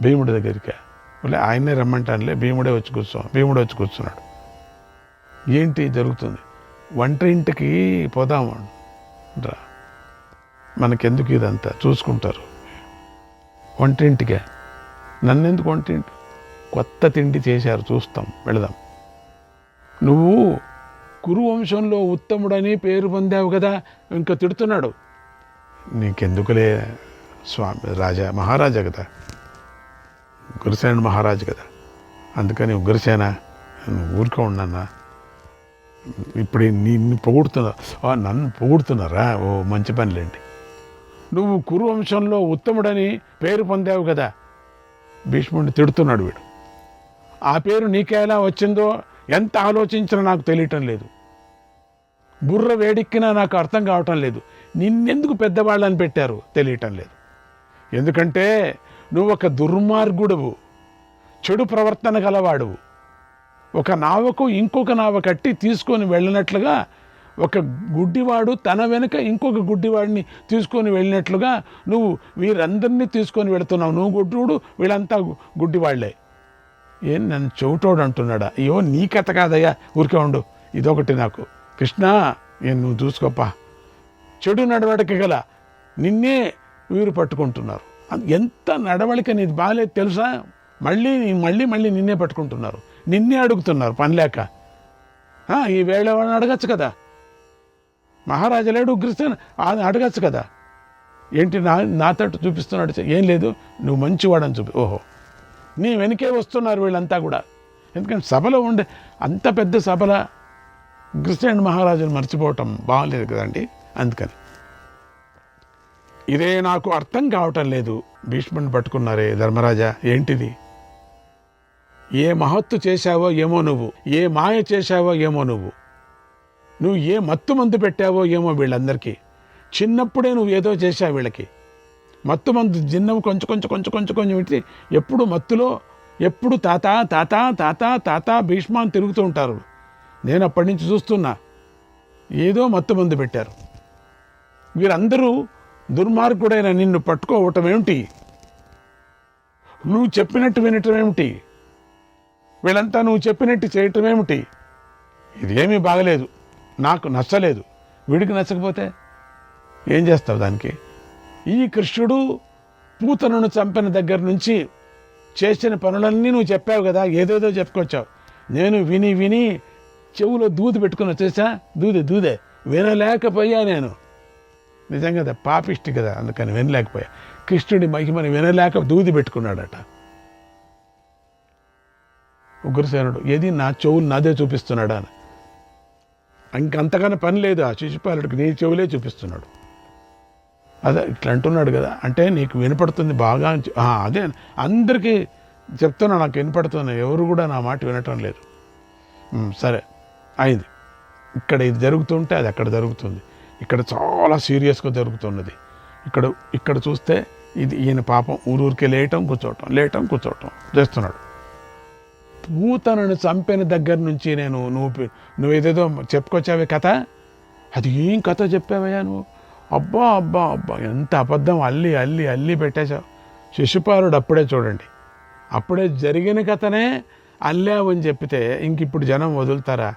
భీముడి దగ్గరికే. ఆయనే రమ్మంటానులే, భీముడే వచ్చి కూర్చో. భీముడే వచ్చి కూర్చున్నాడు. ఏంటి జరుగుతుంది? వంట ఇంటికి పోదాము రా, మనకెందుకు ఇదంతా, చూసుకుంటారు. వంటింటికే, నన్నెందుకు వంటింటి, కొత్త తిండి చేశారు, చూస్తాం, వెళదాం. నువ్వు కురువంశంలో ఉత్తముడని పేరు పొందావు కదా, ఇంకా తిడుతున్నాడు. నీకెందుకులే స్వామి, రాజా మహారాజా కదా, ఉగ్రసేనుడు మహారాజు కదా, అందుకని ఉగ్రసేన నువ్వు ఊరికే ఉండన్నా. ఇప్పుడు నిన్ను పొగుడుతున్నా, నన్ను పొగుడుతున్నారా, ఓ మంచి పనిలేండి. నువ్వు కురువంశంలో ఉత్తముడని పేరు పొందావు కదా. భీష్ముడిని తిడుతున్నాడు వీడు. ఆ పేరు నీకెలా వచ్చిందో ఎంత ఆలోచించినా నాకు తెలియటం లేదు, బుర్ర వేడెక్కినా నాకు అర్థం కావటం లేదు. నిన్నెందుకు పెద్దవాళ్ళని పెట్టారు తెలియటం లేదు. ఎందుకంటే నువ్వు ఒక దుర్మార్గుడువు, చెడు ప్రవర్తన గలవాడువు. ఒక నావకు ఇంకొక నావ కట్టి తీసుకొని వెళ్ళినట్లుగా, ఒక గుడ్డివాడు తన వెనుక ఇంకొక గుడ్డివాడిని తీసుకొని వెళ్ళినట్లుగా నువ్వు వీరందరినీ తీసుకొని వెళుతున్నావు. నువ్వు గుడ్డుడు, వీళ్ళంతా గుడ్డివాళ్లే. ఏం నన్ను చెవిటోడు అంటున్నాడా? అయ్యో నీ కథ కాదయ్యా, ఊరికే ఉండు. ఇదొకటి నాకు, కృష్ణ నువ్వు చూసుకోపా, చెడు నడవడిక గల నిన్నే వీరు పట్టుకుంటున్నారు. ఎంత నడవడిక నీది బాగాలేదు తెలుసా? మళ్ళీ మళ్ళీ నిన్నే పట్టుకుంటున్నారు, నిన్నే అడుగుతున్నారు పని లేక. ఈ వేళ వాళ్ళని అడగచ్చు కదా, మహారాజా లేడు ఉగ్రసేన అడగచ్చు కదా. ఏంటి నా తట్టు చూపిస్తున్నాడు? ఏం లేదు, నువ్వు మంచివాడని చూపి. ఓహో, నీ వెనకే వస్తున్నారు వీళ్ళంతా కూడా. ఎందుకంటే సభలో ఉండే అంత పెద్ద సభల ఉగ్రసేనుడు మహారాజును మర్చిపోవటం బాగలేదు కదండి. అందుకని ఇదే నాకు అర్థం కావటం లేదు. భీష్ముడిని పట్టుకున్నారే ధర్మరాజా, ఏంటిది? ఏ మహత్తు చేశావో ఏమో నువ్వు, ఏ మాయ చేశావో ఏమో నువ్వు ఏ మత్తు మందు పెట్టావో ఏమో వీళ్ళందరికీ. చిన్నప్పుడే నువ్వు ఏదో చేశావు వీళ్ళకి. మత్తు మందు జిన్నం కొంచెం ఇట్టి ఎప్పుడు మత్తులో, ఎప్పుడు తాత తాత తాత తాత భీష్మ అని తిరుగుతూ ఉంటారు. నేను అప్పటి నుంచి చూస్తున్నా, ఏదో మత్తు మందు పెట్టారు. వీరందరూ దుర్మార్గుడైన నిన్ను పట్టుకోవటం ఏమిటి? నువ్వు చెప్పినట్టు వినటం ఏమిటి? వీళ్ళంతా నువ్వు చెప్పినట్టు చేయటం ఏమిటి? ఇదేమీ బాగలేదు, నాకు నచ్చలేదు. వీడికి నచ్చకపోతే ఏం చేస్తావు దానికి? ఈ కృష్ణుడు పూతనను చంపిన దగ్గర నుంచి చేసిన పనులన్నీ నువ్వు చెప్పావు కదా, ఏదేదో చెప్పుకొచ్చావు. నేను విని చెవులో దూది పెట్టుకుని వచ్చేసా. దూదే వినలేకపోయా నేను. నిజంగా కదా, పాపిష్టి కదా, అందుకని వినలేకపోయా. కృష్ణుడి మహిమని వినలేక దూది పెట్టుకున్నాడట ఉగ్రసేనుడు. ఏది నా చెవులు నాదే చూపిస్తున్నాడా అని. ఇంకంతకన్నా పని లేదు ఆ శిశుపాలుడికి, నీ చెవులే చూపిస్తున్నాడు. అదే ఇట్లా అంటున్నాడు కదా, అంటే నీకు వినపడుతుంది బాగా. అదే అందరికీ చెప్తున్నా, నాకు వినపడుతున్నా, ఎవరు కూడా నా మాట వినటం లేదు. సరే అయింది. ఇక్కడ ఇది జరుగుతుంటే అది అక్కడ జరుగుతుంది. ఇక్కడ చాలా సీరియస్గా జరుగుతున్నది. ఇక్కడ చూస్తే ఇది ఈయన పాపం ఊరికే లేయటం కూర్చోవటం చేస్తున్నాడు. పూతనను చంపిన దగ్గర నుంచి నువ్వు ఏదేదో చెప్పుకొచ్చావే కథ, అది ఏం కథ చెప్పావయ్యా నువ్వు? అబ్బా ఎంత అబద్ధం అల్లి పెట్టేశావు. శిశుపాలుడు అప్పుడే చూడండి, అప్పుడే జరిగిన కథనే అల్లావని చెప్పితే ఇంకిప్పుడు జనం వదులుతారా?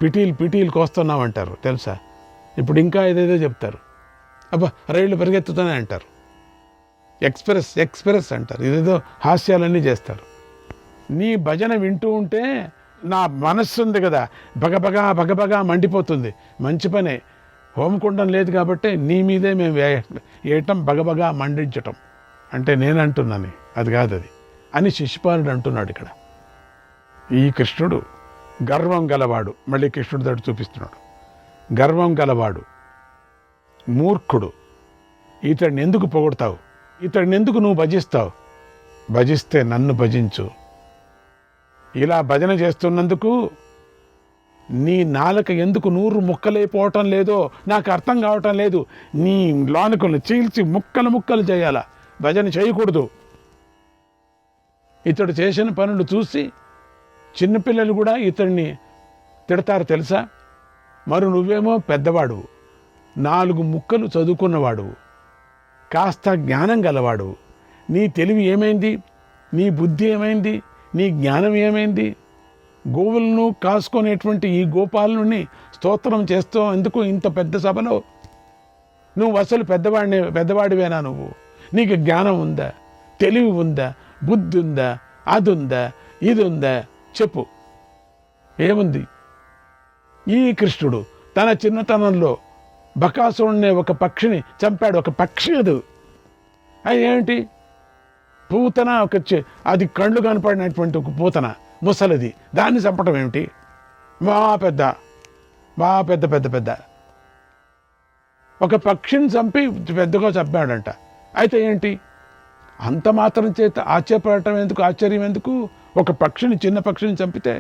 పిటీలు కోస్తున్నామంటారు తెలుసా. ఇప్పుడు ఇంకా ఏదేదో చెప్తారు. అబ్బా రైళ్ళు పరిగెత్తుతూనే అంటారు, ఎక్స్ప్రెస్ అంటారు, ఇదేదో హాస్యాలన్నీ చేస్తారు. నీ భజన వింటూ ఉంటే నా మనస్సు ఉంది కదా, బగబగా మండిపోతుంది. మంచి పనే, హోమకుండం లేదు కాబట్టి నీ మీదే మేము వేయటం, బగబగా మండించటం అంటే నేను అంటున్నాను, అది కాదు అది అని శిశుపాలుడు అంటున్నాడు. ఇక్కడ ఈ కృష్ణుడు గర్వం గలవాడు, మళ్ళీ కృష్ణుడు తోటి చూపిస్తున్నాడు. గర్వం గలవాడు, మూర్ఖుడు, ఇతడిని ఎందుకు పొగుడతావు? ఇతడిని ఎందుకు నువ్వు భజిస్తావు? భజిస్తే నన్ను భజించు. ఇలా భజన చేస్తున్నందుకు నీ నాలుక ఎందుకు 100 ముక్కలైపోవటం లేదో నాకు అర్థం కావటం లేదు. నీ లోనకులను చీల్చి ముక్కలు చేయాలా, భజన చేయకూడదు. ఇతడు చేసిన పనులు చూసి చిన్నపిల్లలు కూడా ఇతడిని తిడతారు తెలుసా. మరి నువ్వేమో పెద్దవాడు, 4 ముక్కలు చదువుకున్నవాడు, కాస్త జ్ఞానం గలవాడు. నీ తెలివి ఏమైంది? నీ బుద్ధి ఏమైంది? నీ జ్ఞానం ఏమైంది? గోవులను కాసుకునేటువంటి ఈ గోపాలుని స్తోత్రం చేస్తూ ఎందుకు ఇంత పెద్ద సభలో? నువ్వు అసలు పెద్దవాడివేనా నువ్వు? నీకు జ్ఞానం ఉందా? తెలివి ఉందా? బుద్ధి ఉందా? అది ఉందా? ఇది ఉందా? చెప్పు, ఏముంది? ఈ కృష్ణుడు తన చిన్నతనంలో బకాసురుణ్ణి ఒక పక్షిని చంపాడు. ఒక పక్షి అది ఏమిటి? పూతన, అది కళ్ళు కనపడినటువంటి ఒక పూతన, ముసలిది, దాన్ని చంపటం ఏమిటి? బాగా పెద్ద ఒక పక్షిని చంపి పెద్దగా చంపాడంట. అయితే ఏంటి? అంత మాత్రం చేత ఆశ్చర్యం ఎందుకు? ఒక పక్షిని, చిన్న పక్షిని చంపితే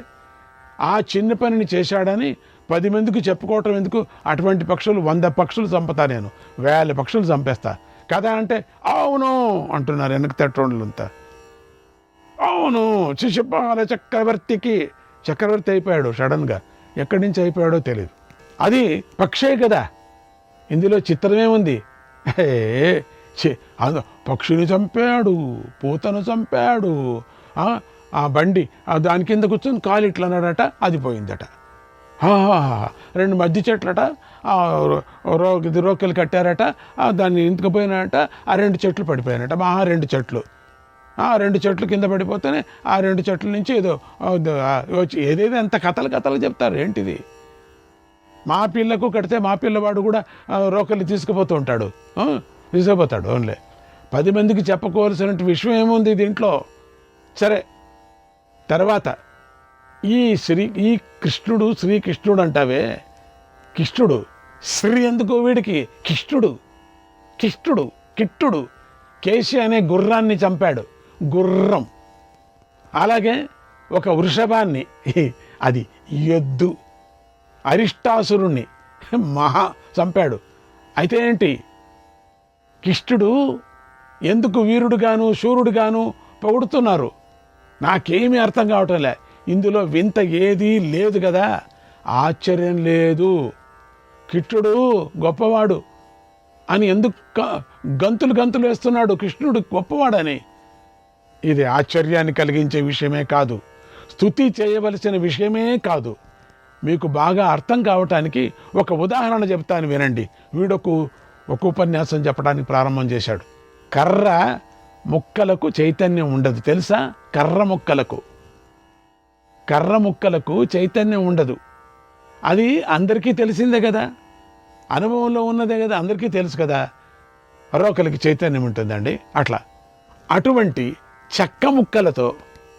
ఆ చిన్న పనిని చేశాడని 10 మందికి చెప్పుకోవటం ఎందుకు? అటువంటి పక్షులు 100 పక్షులు చంపుతా, నేను 1000 పక్షులు చంపేస్తా కదా అంటే అవును అంటున్నారు వెనక తట్టోళ్ళంతా. అవును, శిశుపాల చక్రవర్తి అయిపోయాడు సడన్గా. ఎక్కడి నుంచి అయిపోయాడో తెలియదు. అది పక్షే కదా. ఇందులో చిత్రమేముంది? పక్షిని చంపాడు, పూతను చంపాడు, ఆ బండి దాని కింద కూర్చొని కాలు ఇట్లా అన్నాడట, అది పోయిందట. 2 మధ్య చెట్లట, రోకలు కట్టారట, దాన్ని ఇంతకుపోయినాడట, ఆ 2 చెట్లు పడిపోయానట. 2 చెట్లు, 2 చెట్లు కింద పడిపోతేనే ఆ 2 చెట్ల నుంచి ఏదేదో ఎంత కథలు చెప్తారు. ఏంటిది? మా పిల్లకు కడితే మా పిల్లవాడు కూడా రోకలు తీసుకుపోతాడు. ఓన్లీ 10 మందికి చెప్పుకోవాల్సిన విషయం ఏముంది దీంట్లో? సరే, తర్వాత ఈ కృష్ణుడు, శ్రీకృష్ణుడు అంటావే, కిష్టుడు, శ్రీ ఎందుకు వీడికి? కిట్టుడు కేశి అనే గుర్రాన్ని చంపాడు. గుర్రం. అలాగే ఒక వృషభాన్ని, అది ఎద్దు. అరిష్టాసురుణ్ణి చంపాడు. అయితే ఏంటి? కిష్టుడు ఎందుకు వీరుడుగాను శూరుడుగాను పొగుడుతున్నారు? నాకేమీ అర్థం కావటంలే. ఇందులో వింత ఏదీ లేదు కదా, ఆశ్చర్యం లేదు. కిష్టుడు గొప్పవాడు అని ఎందుకు గంతులు వేస్తున్నాడు? కృష్ణుడు గొప్పవాడని. ఇది ఆశ్చర్యాన్ని కలిగించే విషయమే కాదు, స్తుతి చేయవలసిన విషయమే కాదు. మీకు బాగా అర్థం కావటానికి ఒక ఉదాహరణ చెప్తాను, వినండి. ఒక ఉపన్యాసం చెప్పడానికి ప్రారంభం చేశాడు. కర్ర ముక్కలకు చైతన్యం ఉండదు, తెలుసా? కర్ర ముక్కలకు చైతన్యం ఉండదు. అది అందరికీ తెలిసిందే కదా, అనుభవంలో ఉన్నదే కదా, అందరికీ తెలుసు కదా. రోకలికి చైతన్యం ఉంటుందండి. అటువంటి చెక్క ముక్కలతో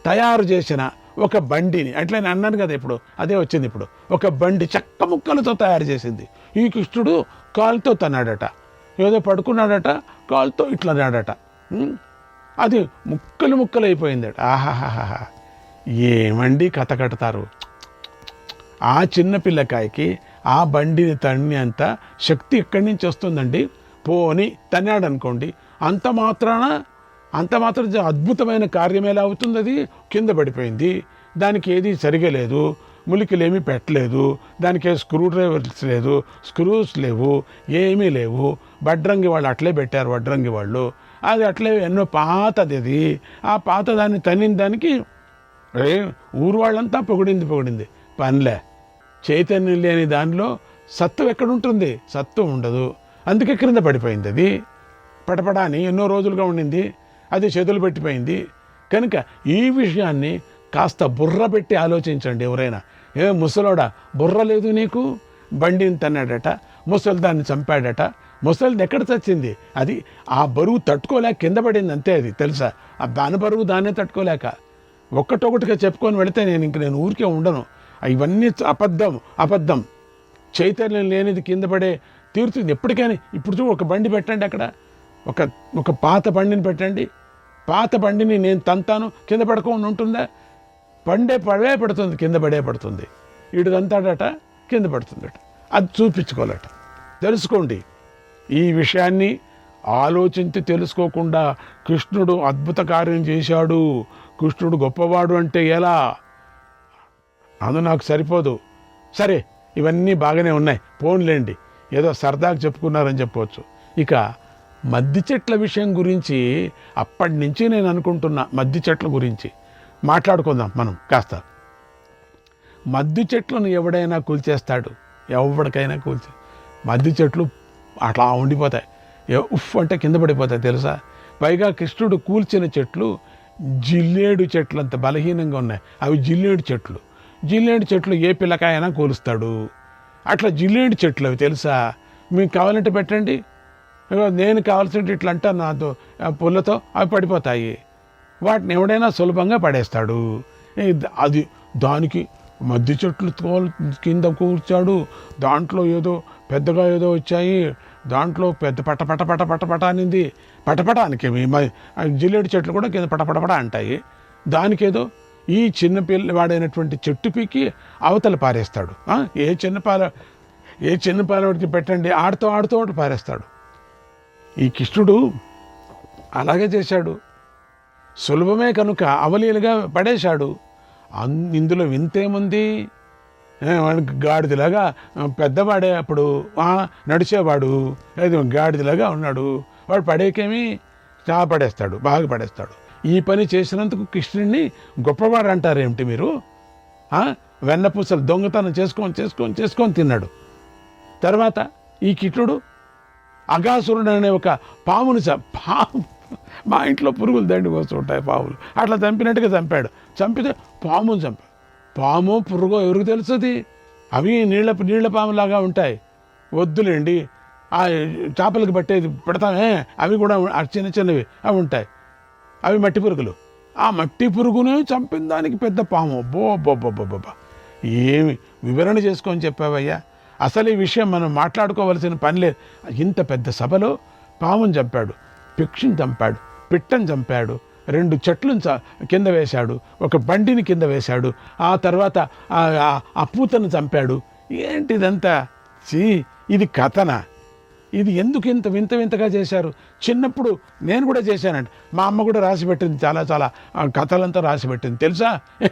తయారు చేసిన ఒక బండిని, అట్లా నేను అన్నాను కదా, ఇప్పుడు అదే వచ్చింది. ఇప్పుడు ఒక బండి చెక్క ముక్కలతో తయారు చేసింది. ఈ కృష్ణుడు కాలుతో తన్నాడట, ఏదో పడుకున్నాడట, కాలుతో ఇట్లా నాడట, అది ముక్కలు అయిపోయిందట. ఆహాహాహా, ఏమండి కథ కడతారు? ఆ చిన్న పిల్లకాయకి ఆ బండిని తన్నేంత శక్తి ఎక్కడి నుంచి వస్తుందండి? పోని తన్నాడనుకోండి, అంత మాత్రం అద్భుతమైన కార్యం ఎలా అవుతుంది? అది కింద పడిపోయింది, దానికి ఏది సరిగా లేదు, ములికలేమీ పెట్టలేదు, దానికి స్క్రూ డ్రైవర్స్ లేదు, స్క్రూస్ లేవు, ఏమీ లేవు. వడ్రంగి వాళ్ళు అట్లే పెట్టారు, వడ్రంగి వాళ్ళు. అది అట్లే ఎన్నో పాతది. అది ఆ పాత దాన్ని తన్నిన దానికి ఊరు వాళ్ళంతా పొగిడింది. పనిలే, చైతన్యం లేని దానిలో సత్వం ఎక్కడుంటుంది? సత్వం ఉండదు. అందుకే క్రింద పడిపోయింది. అది పడపడాని ఎన్నో రోజులుగా ఉండింది, అది చేతులు పెట్టిపోయింది. కనుక ఈ విషయాన్ని కాస్త బుర్ర పెట్టి ఆలోచించండి ఎవరైనా. ముసలోడా, బుర్ర లేదు నీకు? బండిని తన్నాడట, ముసలి దాన్ని చంపాడట. ముసలిది ఎక్కడ చచ్చింది? అది ఆ బరువు తట్టుకోలేక కింద పడింది అంతే. అది తెలుసా? దాని బరువు దాన్నే తట్టుకోలేక. ఒక్కటొకటిగా చెప్పుకొని వెళితే నేను ఊరికే ఉండను. ఇవన్నీ అబద్ధం. చైతన్యం లేనిది కింద పడే తీరుతుంది ఎప్పటికైనా. ఇప్పుడు ఒక బండి పెట్టండి, అక్కడ ఒక పాత బండిని పెట్టండి. పాత బండిని నేను తంతాను, కింద పడకుండా ఉంటుందా? పడే పడుతుంది, కింద పడే పడుతుంది. వీడు తంతాడట, కింద పడుతుందట. అది చూపించుకోవాలట. తెలుసుకోండి ఈ విషయాన్ని. ఆలోచించి తెలుసుకోకుండా కృష్ణుడు అద్భుత కార్యం చేశాడు, కృష్ణుడు గొప్పవాడు అంటే ఎలా? అది నాకు సరిపోదు. సరే, ఇవన్నీ బాగానే ఉన్నాయి, పోన్లేండి ఏదో సరదాగా చెప్పుకున్నారని చెప్పవచ్చు. ఇక మద్ది చెట్ల విషయం గురించి అప్పటి నుంచి నేను అనుకుంటున్నా, మద్ది చెట్ల గురించి మాట్లాడుకుందాం మనం కాస్త. మద్ది చెట్లను ఎవడైనా కూల్చేస్తాడు, ఎవరికైనా మద్ది చెట్లు అట్లా ఉండిపోతాయి, ఉఫ్ అంటే కింద పడిపోతాయి తెలుసా. పైగా కృష్ణుడు కూల్చిన చెట్లు జిల్లేడు చెట్లు అంత బలహీనంగా ఉన్నాయి, అవి జిల్లేడు చెట్లు. జిల్లేడు చెట్లు ఏ పిల్లకాయనా కూలుస్తాడు. అట్లా జిల్లేడు చెట్లు అవి తెలుసా. మీకు కావాలంటే పెట్టండి, నేను కావాల్సిన ఇట్లా అంటాను నాతో పుల్లతో అవి పడిపోతాయి. వాటిని ఎవడైనా సులభంగా పడేస్తాడు. అది దానికి మద్ది చెట్లు కింద కూర్చాడు, దాంట్లో ఏదో పెద్దగా ఏదో వచ్చాయి, దాంట్లో పెద్ద పటపట అనింది. పటపటానికి జిల్లేడు చెట్లు కూడా కింద పటపట అంటాయి. దానికేదో ఈ చిన్న పిల్లవాడైనటువంటి చెట్టు పీకి అవతల పారేస్తాడు. ఏ చిన్న పాలవాడికి పెట్టండి, ఆడుతూ పారేస్తాడు. ఈ కృష్ణుడు అలాగే చేశాడు, సులభమే కనుక అవలీలుగా పడేశాడు. ఇందులో వింతేముంది, వాడికి గాడిదలాగా పెద్దవాడే అప్పుడు నడిచేవాడు, గాడిదలాగా ఉన్నాడు, వాడు పడేకేమి పడేస్తాడు, బాగా పడేస్తాడు. ఈ పని చేసినందుకు కృష్ణుడిని గొప్పవాడు అంటారేమిటి మీరు? వెన్నపూసలు దొంగతనం చేసుకొని తిన్నాడు. తర్వాత ఈ కృష్ణుడు అఘాసురుడు అనే ఒక పాముని మా ఇంట్లో పురుగులు దండి వస్తుంటాయి పాములు, అట్లా చంపినట్టుగా చంపాడు. చంపితే పాముని చంపాడు. పాము పురుగో ఎవరికి తెలుస్తుంది? అవి నీళ్ళ పాములాగా ఉంటాయి. వద్దులేండి, ఆ చేపలకి పట్టేది పెడతామే, అవి కూడా చిన్నవి అవి ఉంటాయి, అవి మట్టి పురుగులు. ఆ మట్టి పురుగునే చంపిన దానికి పెద్ద పాము. బోబ్బా ఏమి వివరణ చేసుకొని చెప్పావయ్యా. అసలు ఈ విషయం మనం మాట్లాడుకోవలసిన పని లేదు. ఇంత పెద్ద సభలో పాముని చంపాడు, పక్షిని చంపాడు, పిట్టని చంపాడు, 2 చెట్లను కింద వేశాడు, ఒక బండిని కింద వేశాడు, ఆ తర్వాత ఆ పూతను చంపాడు. ఏంటిదంతా? ఇది కథనా? ఇది ఎందుకు ఇంత వింతగా చేశారు? చిన్నప్పుడు నేను కూడా చేశానండి, మా అమ్మ కూడా రాసి పెట్టింది, చాలా కథలంతా రాసి పెట్టింది తెలుసా.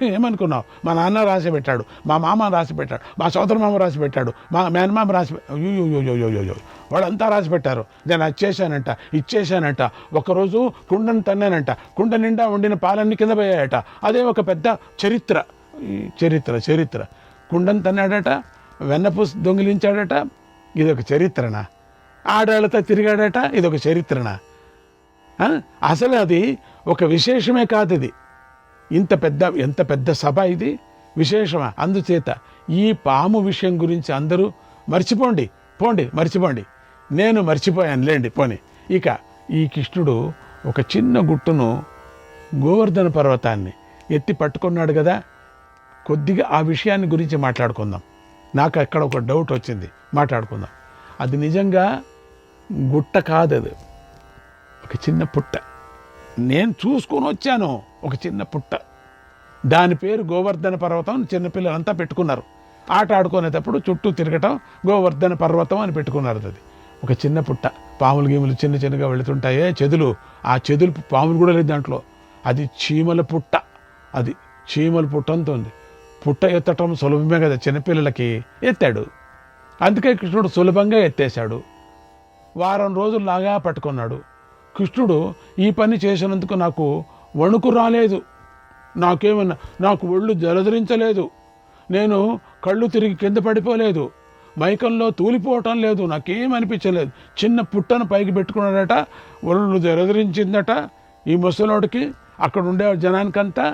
ఏమనుకున్నావు? మా నాన్న రాసి పెట్టాడు, మా మామ రాసి పెట్టాడు, మా సోదర మామ రాసి పెట్టాడు, మా మేనమామ రాసి అయ్యో వాళ్ళంతా రాసి పెట్టారు. నేను అది ఇచ్చేశానంట. ఒకరోజు కుండను తన్నానంట, కుండ నిండా వండిన పాలన్నీ కింద పోయాయట. అదే ఒక పెద్ద చరిత్ర. కుండను తన్నాడట, వెన్నపూస దొంగిలించాడట, ఇదొక చరిత్రనా? ఆడాళ్ళతో తిరిగాడట, ఇదొక చరిత్రనా? అసలు అది ఒక విశేషమే కాదు. ఇది ఎంత పెద్ద సభ, ఇది విశేషమా? అందుచేత ఈ పాము విషయం గురించి అందరూ మర్చిపోండి. నేను మర్చిపోయాను లేండి, పోనీ. ఇక ఈ కృష్ణుడు ఒక చిన్న గుట్టును, గోవర్ధన పర్వతాన్ని ఎత్తి పట్టుకున్నాడు కదా. కొద్దిగా ఆ విషయాన్ని గురించి మాట్లాడుకుందాం. నాకు అక్కడ ఒక డౌట్ వచ్చింది, మాట్లాడుకుందాం. అది నిజంగా గుట్ట కాదు, అది ఒక చిన్న పుట్ట. నేను చూసుకొని వచ్చాను, ఒక చిన్న పుట్ట. దాని పేరు గోవర్ధన పర్వతం. చిన్నపిల్లలంతా పెట్టుకున్నారు, ఆట ఆడుకునేటప్పుడు చుట్టూ తిరగటం గోవర్ధన పర్వతం అని పెట్టుకున్నారు. అది ఒక చిన్న పుట్ట. పాములు గీములు చిన్నగా వెళుతుంటాయే చెదులు, ఆ చెదులు పాములు కూడా లేదు దాంట్లో. అది చీమల పుట్ట. అది చీమల పుట్ట అంత ఉంది. పుట్ట ఎత్తటం సులభమే కదా చిన్నపిల్లలకి, ఎత్తాడు. అందుకే కృష్ణుడు సులభంగా ఎత్తేశాడు. వారం రోజుల్లాగా పట్టుకున్నాడు. కృష్ణుడు ఈ పని చేసినందుకు నాకు వణుకు రాలేదు, నాకు ఒళ్ళు జలధరించలేదు, నేను కళ్ళు తిరిగి కింద పడిపోలేదు, మైకంలో తూలిపోవటం లేదు, నాకేమనిపించలేదు. చిన్న పుట్టను పైకి పెట్టుకున్నాడట, ఒళ్ళు జలధరించిందట ఈ ముసలోడికి. అక్కడ ఉండే జనానికంతా,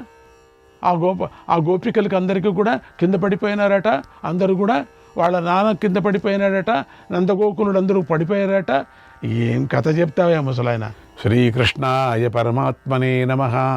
ఆ గోపికలకి అందరికీ కూడా కింద పడిపోయినారట. అందరూ కూడా వాళ్ళ నాన్న కింద పడిపోయినాడట, నందగోకులుడు అందరూ పడిపోయారట. ఏం కథ చెప్తావా ముసలాయన? శ్రీకృష్ణాయ పరమాత్మనే నమః.